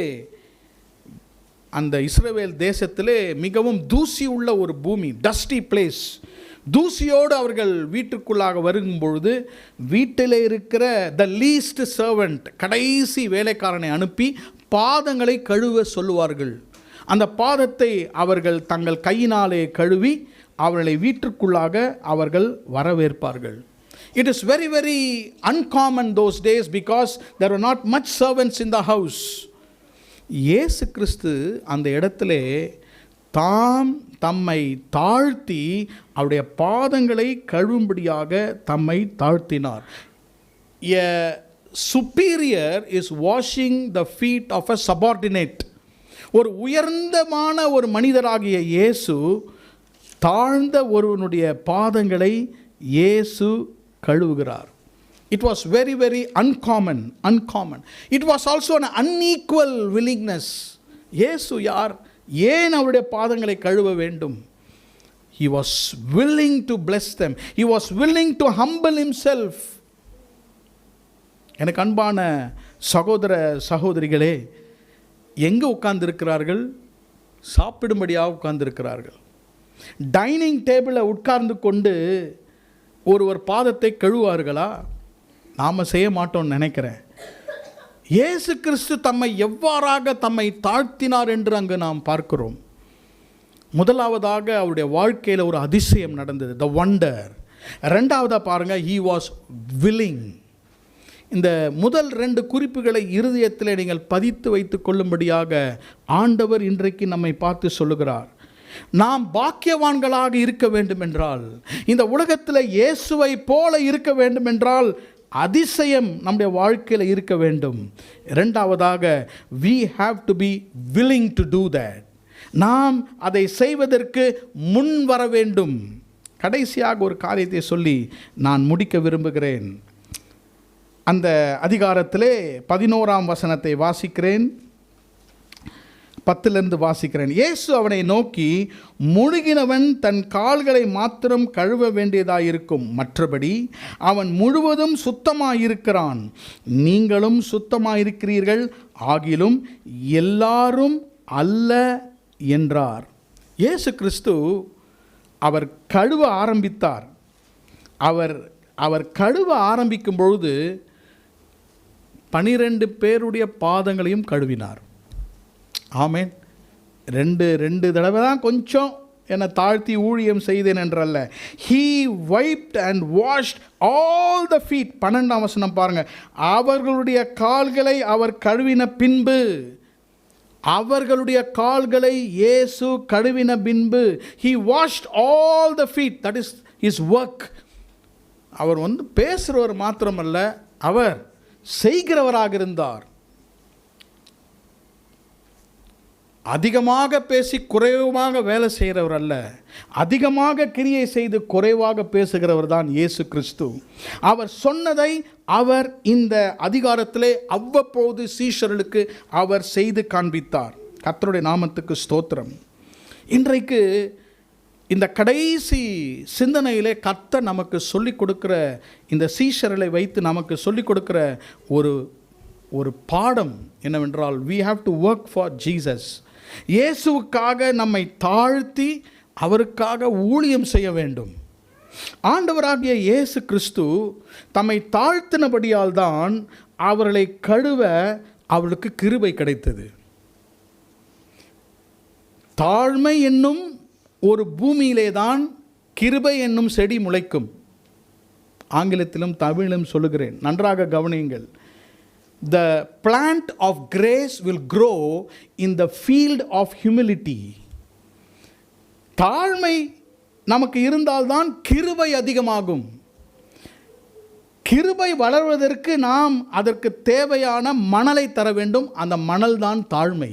அந்த இஸ்ரவேல் தேசத்திலே மிகவும் தூசி உள்ள ஒரு பூமி, டஸ்டி பிளேஸ். தூசியோடு அவர்கள் வீட்டுக்குள்ளாக வரும்பொழுது வீட்டில் இருக்கிற த லீஸ்ட் சர்வெண்ட், கடைசி வேலைக்காரனை அனுப்பி பாதங்களை கழுவ சொல்லுவார்கள். அந்த பாதத்தை அவர்கள் தங்கள் கையினாலே கழுவி அவர்களை வீட்டுக்குள்ளாக அவர்கள் வரவேற்பார்கள். It is very, very uncommon those days because there were not much servants in the house. இயேசு கிறிஸ்து அந்த இடத்திலே தம்மை தாழ்த்தி அவருடைய பாதங்களை கழுவும்படியாக தம்மை தாழ்த்தினார். A superior is washing the feet of a subordinate. ஒரு உயர்ந்தமான ஒரு மனிதராகிய இயேசு தாழ்ந்த ஒருவனுடைய பாதங்களை இயேசு கழுவுகிறார். It was very, very uncommon. It was also an unequal willingness. இயேசு யார்? ஏன் அவருடைய பாதங்களை கழுவ வேண்டும்? He was willing to bless them. He was willing to humble himself. எனக்கு அன்பான சகோதர சகோதரிகளே, எங்கே உட்கார்ந்திருக்கிறார்கள்? சாப்பிடும்படியாக உட்கார்ந்திருக்கிறார்கள். டைனிங் டேபிளில் உட்கார்ந்து கொண்டு ஒருவர் பாதத்தை கழுவார்களா? நாம் செய்ய மாட்டோம்னு நினைக்கிறேன். இயேசு கிறிஸ்து தம்மை எவ்வாறாக தம்மை தாழ்த்தினார் என்று அங்கு நாம் பார்க்கிறோம். முதலாவதாக அவருடைய வாழ்க்கையில் ஒரு அதிசயம் நடந்தது, த வண்டர். 2வதாக பாருங்க, he was willing. இந்த முதல் 2 குறிப்புகளை இருதயத்தில் நீங்கள் பதித்து வைத்து கொள்ளும்படியாக ஆண்டவர் இன்றைக்கு நம்மை பார்த்து சொல்லுகிறார். நாம் பாக்கியவான்களாக இருக்க வேண்டும் என்றால், இந்த உலகத்தில் இயேசுவை போல இருக்க வேண்டும் என்றால் அதிசயம் நம்முடைய வாழ்க்கையில் இருக்க வேண்டும். இரண்டாவதாக, we have to be willing to do that. நாம் அதை செய்வதற்கு முன் வர வேண்டும். கடைசியாக ஒரு காரியத்தை சொல்லி நான் முடிக்க விரும்புகிறேன். அந்த அதிகாரத்திலே 11ஆம் வசனத்தை வாசிக்கிறேன், 10 வாசிக்கிறேன். இயேசு அவனை நோக்கி, முழுகினவன் தன் கால்களை மாத்திரம் கழுவ வேண்டியதாயிருக்கும், மற்றபடி அவன் முழுவதும் சுத்தமாயிருக்கிறான். நீங்களும் சுத்தமாயிருக்கிறீர்கள், ஆகிலும் எல்லாரும் அல்ல என்றார். இயேசு கிறிஸ்து அவர் கழுவ ஆரம்பித்தார். அவர் கழுவ ஆரம்பிக்கும் பொழுது 12 பேருடைய பாதங்களையும் கழுவினார். ஆமேன். ரெண்டு தடவை தான் கொஞ்சம் என்னை தாழ்த்தி ஊழியம் செய்தேன் என்றல்ல. He wiped and washed all the feet. 12ஆம் வசனம் பாருங்க. அவர்களுடைய கால்களை அவர் கழுவின பின்பு, அவர்களுடைய கால்களை இயேசு கழுவின பின்பு, he washed all the feet. That is his work. அவர் பேசுகிறவர் மாத்திரமல்ல, அவர் செய்கிறவராக இருந்தார். அதிகமாக பேசி குறைவாக வேலை செய்கிறவர் அல்ல, அதிகமாக கிரியை செய்து குறைவாக பேசுகிறவர் தான் இயேசு கிறிஸ்து. அவர் சொன்னதை அவர் இந்த அதிகாரத்திலே அவ்வப்போது சீஷர்களுக்கு அவர் செய்து காண்பித்தார். கர்த்தருடைய நாமத்துக்கு ஸ்தோத்திரம். இன்றைக்கு இந்த கடைசி சிந்தனையிலே கர்த்தர் நமக்கு சொல்லிக் கொடுக்கிற, இந்த சீஷர்களை வைத்து நமக்கு சொல்லிக் கொடுக்கிற ஒரு பாடம் என்னவென்றால், we have to work for Jesus. இயேசுவுக்காக நம்மை தாழ்த்தி அவருக்காக ஊழியம் செய்ய வேண்டும். ஆண்டவராகிய இயேசு கிறிஸ்து தம்மை தாழ்த்தினபடியால் தான் அவர்களை கழுவ அவர்களுக்கு கிருபை கிடைத்தது. தாழ்மை என்னும் ஒரு பூமியிலே தான் கிருபை என்னும் செடி முளைக்கும். ஆங்கிலத்திலும் தமிழிலும் சொல்லுகிறேன், நன்றாக கவனியுங்கள். The plant of grace will grow in the field of humility. தாழ்மை நமக்கு இருந்தால்தான் கிருபை அதிகமாகும். கிருபை வளர்வதற்கு நாம் அதற்கு தேவையான மணலை தர வேண்டும். அந்த மணல் தான் தாழ்மை.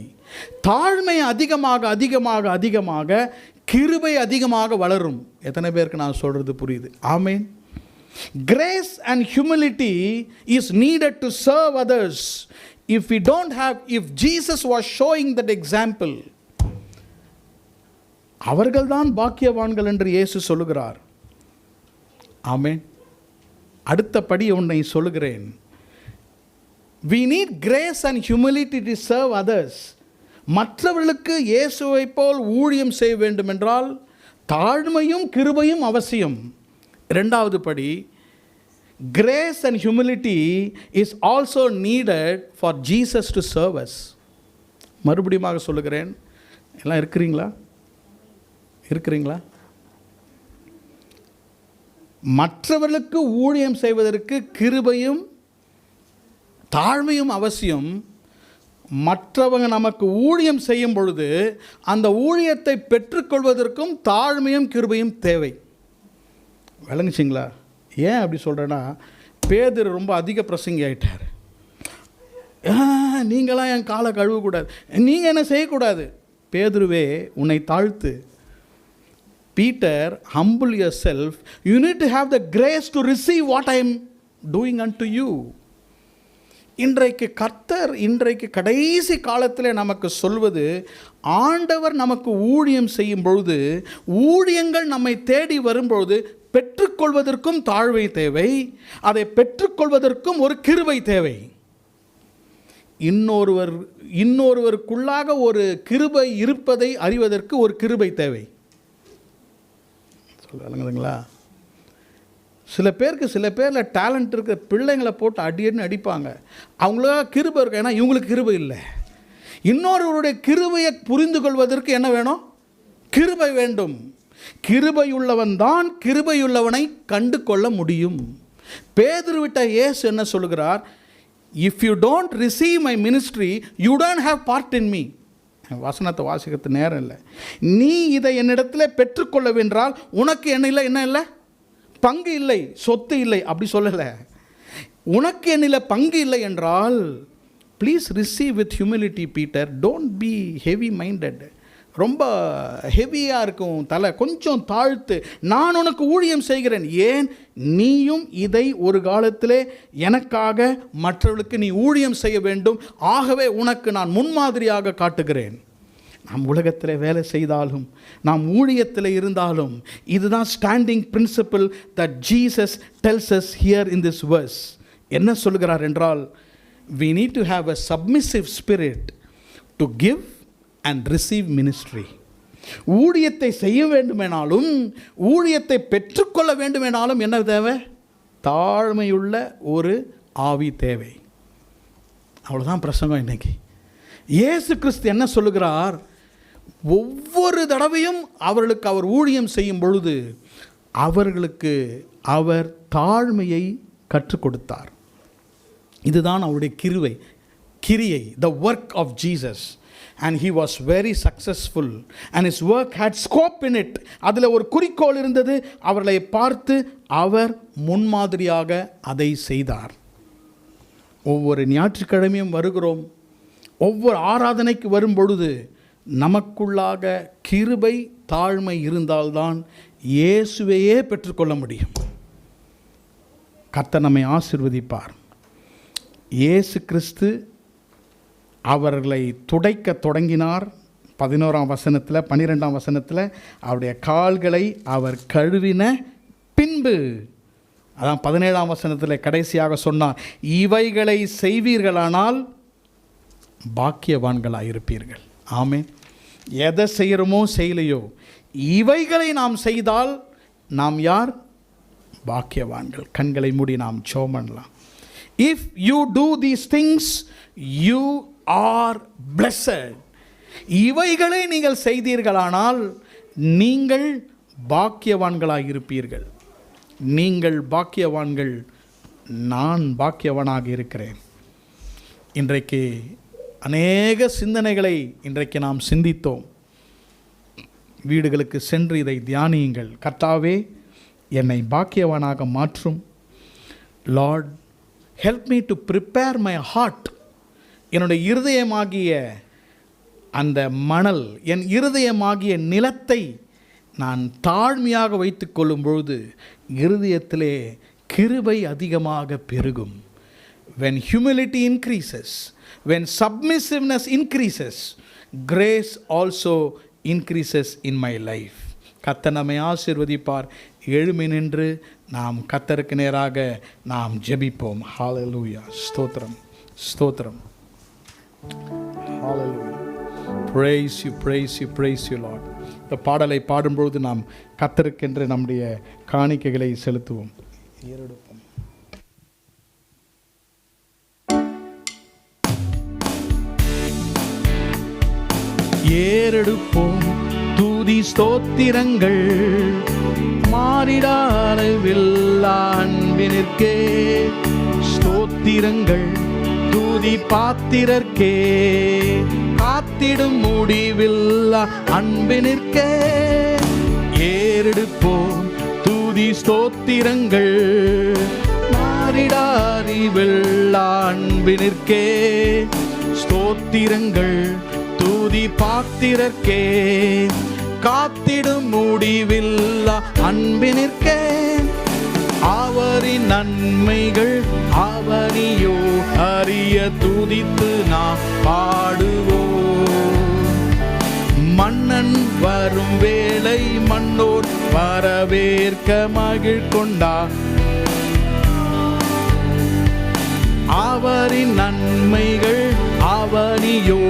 தாழ்மை அதிகமாக அதிகமாக அதிகமாக கிருபை அதிகமாக வளரும். எத்தனை பேருக்கு நான் சொல்றது புரியுது? ஆமென். Grace and humility is needed to serve others. If Jesus was showing that example, அவர்கள்தான் பாக்கியவான்கள் என்று இயேசு சொல்லுகிறார். ஆமென். அடுத்த படி ஒன்றை சொல்லுகிறேன். We need grace and humility to serve others. மற்றவர்களுக்கு இயேசுவை போல் ஊழியம் செய்ய வேண்டும் என்றால் தாழ்மையும் கிருபையும் அவசியம். இரண்டாவது படி, grace and humility is also needed for Jesus to serve us. மறுபடியும் சொல்லுகிறேன், எல்லாம் இருக்கிறீங்களா? மற்றவர்களுக்கு ஊழியம் செய்வதற்கு கிருபையும் தாழ்மையும் அவசியம். மற்றவங்க நமக்கு ஊழியம் செய்யும் பொழுது அந்த ஊழியத்தை பெற்றுக்கொள்வதற்கும் தாழ்மையும் கிருபையும் தேவை. விளங்குச்சிங்களா? ஏன் அப்படி சொல்கிறேன்னா, பேதுரு ரொம்ப அதிக பிரசங்கி ஆகிட்டார். நீங்களாம் என் காலை கழுவக்கூடாது, நீங்கள் என்ன செய்யக்கூடாது. பேதுருவே, உன்னை தாழ்த்து. Peter, humble yourself. You need to have the grace to receive what I am doing unto you. இன்றைக்கு கடைசி காலத்தில் நமக்கு சொல்வது, ஆண்டவர் நமக்கு ஊழியம் செய்யும் பொழுது, ஊழியங்கள் நம்மை தேடி வரும்பொழுது பெற்றுக்கொள்வதற்கும் தாழ்வை தேவை, அதை பெற்றுக்கொள்வதற்கும் ஒரு கிருபை தேவை. இன்னொருவருக்குள்ளாக ஒரு கிருபை இருப்பதை அறிவதற்கு ஒரு கிருபை தேவை. சொல்லுங்களா? சில பேரில் டேலண்ட் இருக்கிற பிள்ளைங்களை போட்டு அடின்னு அடிப்பாங்க. அவங்களுக்காக கிருபை இருக்கு, ஏன்னா இவங்களுக்கு கிருபை இல்லை. இன்னொருவருடைய கிருபையை புரிந்து கொள்வதற்கு என்ன வேணும்? கிருபை வேண்டும். கிருபையுள்ளவன் தான் கிருபையுள்ளவனை கண்டு கொள்ள முடியும். பேதுரு விட்ட இயேசு என்ன சொல்லுகிறார்? If you don't receive my ministry, you don't have part in me. வசனத்தை வாசிக்கிறது நேரம் இல்லை. நீ இதை என்னிடத்தில் பெற்றுக்கொள்ளவென்றால் உனக்கு என்ன இல்லை, பங்கு இல்லை, சொத்து இல்லை. அப்படி சொல்லலை. உனக்கு என்னில் பங்கு இல்லை என்றால் please receive with humility Peter. Don't be heavy minded. ரொம்ப ஹெவியாக இருக்கும் தலை, கொஞ்சம் தாழ்த்து. நான் உனக்கு ஊழியம் செய்கிறேன். ஏன்? நீயும் இதை ஒரு காலத்திலே எனக்காக மற்றவர்களுக்கு நீ ஊழியம் செய்ய வேண்டும். ஆகவே உனக்கு நான் முன்மாதிரியாக காட்டுகிறேன். நாம் உலகத்தில் வேலை செய்தாலும், நாம் ஊழியத்தில் இருந்தாலும், இதுதான் standing principle that Jesus tells us here in this verse. என்ன சொல்கிறார் என்றால், we need to have a submissive spirit to give and receive ministry. ஊழியத்தை செய்ய வேண்டுமெனாலும், ஊழியத்தை பெற்றுக்கொள்ள வேண்டுமெனாலும் என்ன தேவை? தாழ்மையுள்ள ஒரு ஆவி தேவை. அவ்வளோதான் பிரசங்கம் இன்னைக்கு. இயேசு கிறிஸ்து என்ன சொல்லுகிறார்? ஒவ்வொரு தடவையும் அவர்களுக்கு அவர் ஊழியம் செய்யும் பொழுது அவர்களுக்கு அவர் தாழ்மையை கற்றுக் கொடுத்தார். இதுதான் அவருடைய கிரியை, the work of Jesus. And he was very successful and his work had scope in it. அதில் ஒரு குறிக்கோள் இருந்தது. அவர்களை பார்த்து அவர் முன்மாதிரியாக அதை செய்தார். ஒவ்வொரு ஞாயிற்றுக்கிழமையும் வருகிறோம். ஒவ்வொரு ஆராதனைக்கு வரும் பொழுது நமக்குள்ளாக கிருபை தாழ்மை இருந்தால்தான் இயேசுவையே பெற்றுக்கொள்ள முடியும். கர்த்தர் நம்மை ஆசீர்வதிப்பார். இயேசு கிறிஸ்து அவர்களை துடைக்க தொடங்கினார். 11ஆம் வசனத்தில் 12ஆம் வசனத்தில் அவருடைய கால்களை அவர் கழுவின பின்பு, அதான் 17ஆம் வசனத்தில் கடைசியாக சொன்னார், இவைகளை செய்வீர்களானால் பாக்கியவான்களாக இருப்பீர்கள். ஆமென். எதை செய்கிறோமோ செய்யலையோ, இவைகளை நாம் செய்தால் நாம் யார்? பாக்கியவான்கள். கண்களை மூடி நாம் ஜெபம் பண்ணலாம். If you do these things, you are blessed. இவைகளை நீங்கள் செய்தீர்களானால் நீங்கள் பாக்கியவான்களாக இருப்பீர்கள். நீங்கள் பாக்கியவான்கள், நான் பாக்கியவானாக இருக்கிறேன். இன்றைக்கு அநேக சிந்தனைகளை இன்றைக்கு நாம் சிந்தித்தோம். வீடுகளுக்கு சென்று இதை தியானியுங்கள். கர்த்தாவே, என்னை பாக்கியவானாக மாற்றும். Lord, help me to prepare my heart. என்னுடைய இருதயமாகிய அந்த மணல், என் இருதயமாகிய நிலத்தை நான் தாழ்மையாக வைத்து கொள்ளும் பொழுது இருதயத்திலே கிருபை அதிகமாக பெருகும். When humility increases, when submissiveness increases, grace also increases in my life. கர்த்தர் நம்மை ஆசீர்வதிப்பார். எழும்பி நின்று நாம் கர்த்தருக்கு நேராக நாம் ஜெபிப்போம். ஹalleluya. ஸ்தோத்திரம், ஸ்தோத்திரம். Hallelujah. Praise you, praise you, praise you, Lord. இந்த பாடலை பாடும்பொழுது நாம் கர்த்தருக்கென்று நம்முடைய காணிக்கைகளை செலுத்துவோம். ஏறெடுப்போம் துதி ஸ்தோத்திரங்கள், மாறிடாளவில் அன்பினிற்கே ஸ்தோத்திரங்கள், துதி பாத்திரர்க்கே காத்திடும் முடிவில்லா அன்பினிற்கே. ஏறெடுப்போம் துதி ஸ்தோத்திரங்கள், மாறிடாரிவில்லா அன்பினிற்கே ஸ்தோத்திரங்கள், துதி பாத்திரர்க்கே காத்திடும் முடிவில்லா அன்பினிற்கே. அவரின் நன்மைகள் அவனியோ அறிய துதித்து நாம் பாடுவோம். மன்னன் வரும் வேளை மன்னோர் வரவேற்க மகிழ் கொண்டார். அவரின் நன்மைகள் அவனியோ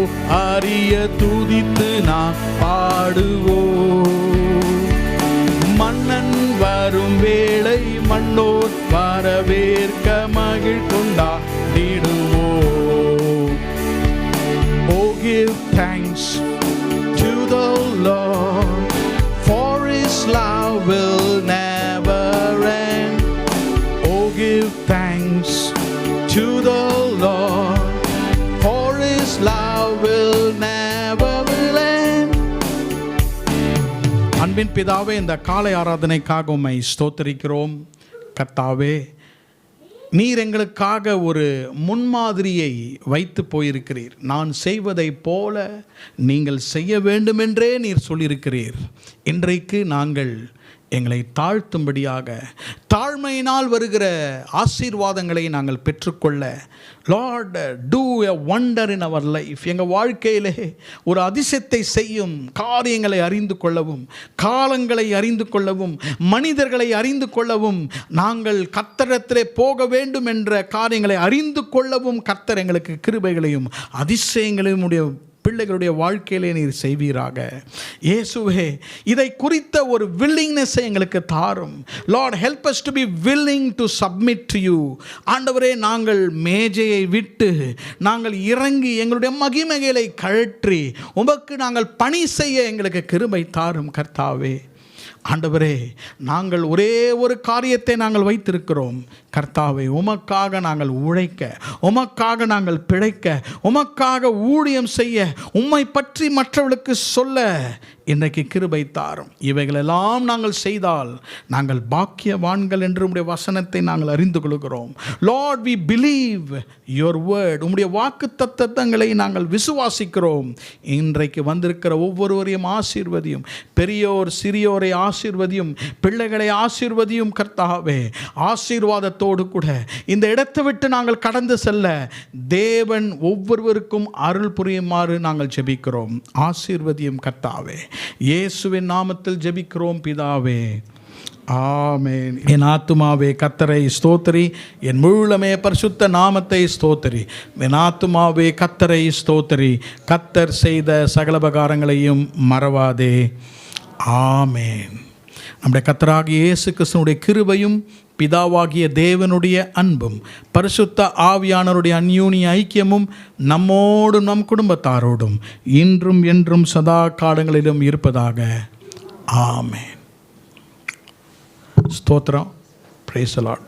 அறிய துதித்து நாம் பாடுவோம். மன்னன் வரும் வேளை மன்னோர் வரவேற்க மகிழ் கொண்டாடிடுவோம். Oh, give thanks to the Lord, for His love will never end. Oh, give thanks to the Lord, for His love will never end. அன்பின் பிதாவே, இந்த காலை ஆராதனைக்காக உம்மை ஸ்தோத்திரிக்கிறோம். கர்த்தாவே, நீர் எங்களுக்காக ஒரு முன்மாதிரியை வைத்து போயிருக்கிறீர். நான் செய்வதைப் போல நீங்கள் செய்ய வேண்டுமென்றே நீர் சொல்லியிருக்கிறீர். இன்றைக்கு நாங்கள் எங்களை தாழ்த்தும்படியாக தாழ்மையினால் வருகிற ஆசீர்வாதங்களை நாங்கள் பெற்றுக்கொள்ள, lord do a wonder in our life, எங்கள் வாழ்க்கையிலே ஒரு அதிசயத்தை செய்யும் காரியங்களை அறிந்து கொள்ளவும், காலங்களை அறிந்து கொள்ளவும், மனிதர்களை அறிந்து கொள்ளவும், நாங்கள் கர்த்தரிடத்திலே போக வேண்டும் என்ற காரியங்களை அறிந்து கொள்ளவும் கர்த்தர் எங்களுக்கு கிருபைகளையும் அதிசயங்களையும் உடைய பிள்ளைகளுடைய வாழ்க்கையிலே நீர் செய்வீராக. இயேசுவே, இதை குறித்த ஒரு வில்லிங்னஸை எங்களுக்கு தாரும். Lord, help us to be willing to submit to you. ஆண்டவரே, நாங்கள் மேஜையை விட்டு நாங்கள் இறங்கி எங்களுடைய மகிமைகளை கழற்றி உமக்கு நாங்கள் பணி செய்ய எங்களுக்கு கிருபை தாரும் கர்த்தாவே. ஆண்டவரே, நாங்கள் ஒரே ஒரு காரியத்தை நாங்கள் வைத்திருக்கிறோம் கர்த்தாவே, உமக்காக நாங்கள் உழைக்க, உமக்காக நாங்கள் பிழைக்க, உமக்காக ஊழியம் செய்ய, உம்மை பற்றி மற்றவர்களுக்கு சொல்ல இன்றைக்கு கிருபை தாரும். இவைகளெல்லாம் நாங்கள் செய்தால் நாங்கள் பாக்கியவான்கள் என்று உம்முடைய வசனத்தை நாங்கள் அறிந்து கொள்கிறோம். Lord, we believe your word. உம்முடைய வாக்கு தத்தங்களை நாங்கள் விசுவாசிக்கிறோம். இன்றைக்கு வந்திருக்கிற ஒவ்வொருவரையும் ஆசீர்வதியும், பெரியோர் சிறியோரை ஆசீர்வதியும், பிள்ளைகளை ஆசீர்வதியும் கர்த்தாவே. ஆசீர்வாதத்தோடு கூட இந்த இடத்தை விட்டு நாங்கள் கடந்து செல்ல தேவன் ஒவ்வொருவருக்கும் அருள் புரியுமாறு நாங்கள் ஜெபிக்கிறோம். ஆசீர்வதியும் கர்த்தாவே. இயேசுவின் நாமத்தில் ஜெபிக்கிறோம் பிதாவே, ஆமென். என் ஆத்துமாவே கர்த்தரை ஸ்தோத்திரி, என் முழுமே பரிசுத்த நாமத்தை ஸ்தோத்திரி. என் ஆத்துமாவே கர்த்தரை ஸ்தோத்திரி, கர்த்தர் செய்த சகலபகாரங்களையும் மறவாதே. ஆமென். நம்முடைய கர்த்தராகிய இயேசு கிறிஸ்துவினுடைய கிருபையும், பிதாவாகிய தேவனுடைய அன்பும், பரிசுத்த ஆவியானவருடைய அந்யோன்ய ஐக்கியமும் நம்மோடும் நம் குடும்பத்தாரோடும் இன்றும் என்றும் சதா காலங்களிலும் இருப்பதாக. ஆமென். ஸ்தோத்திரம். Praise the Lord.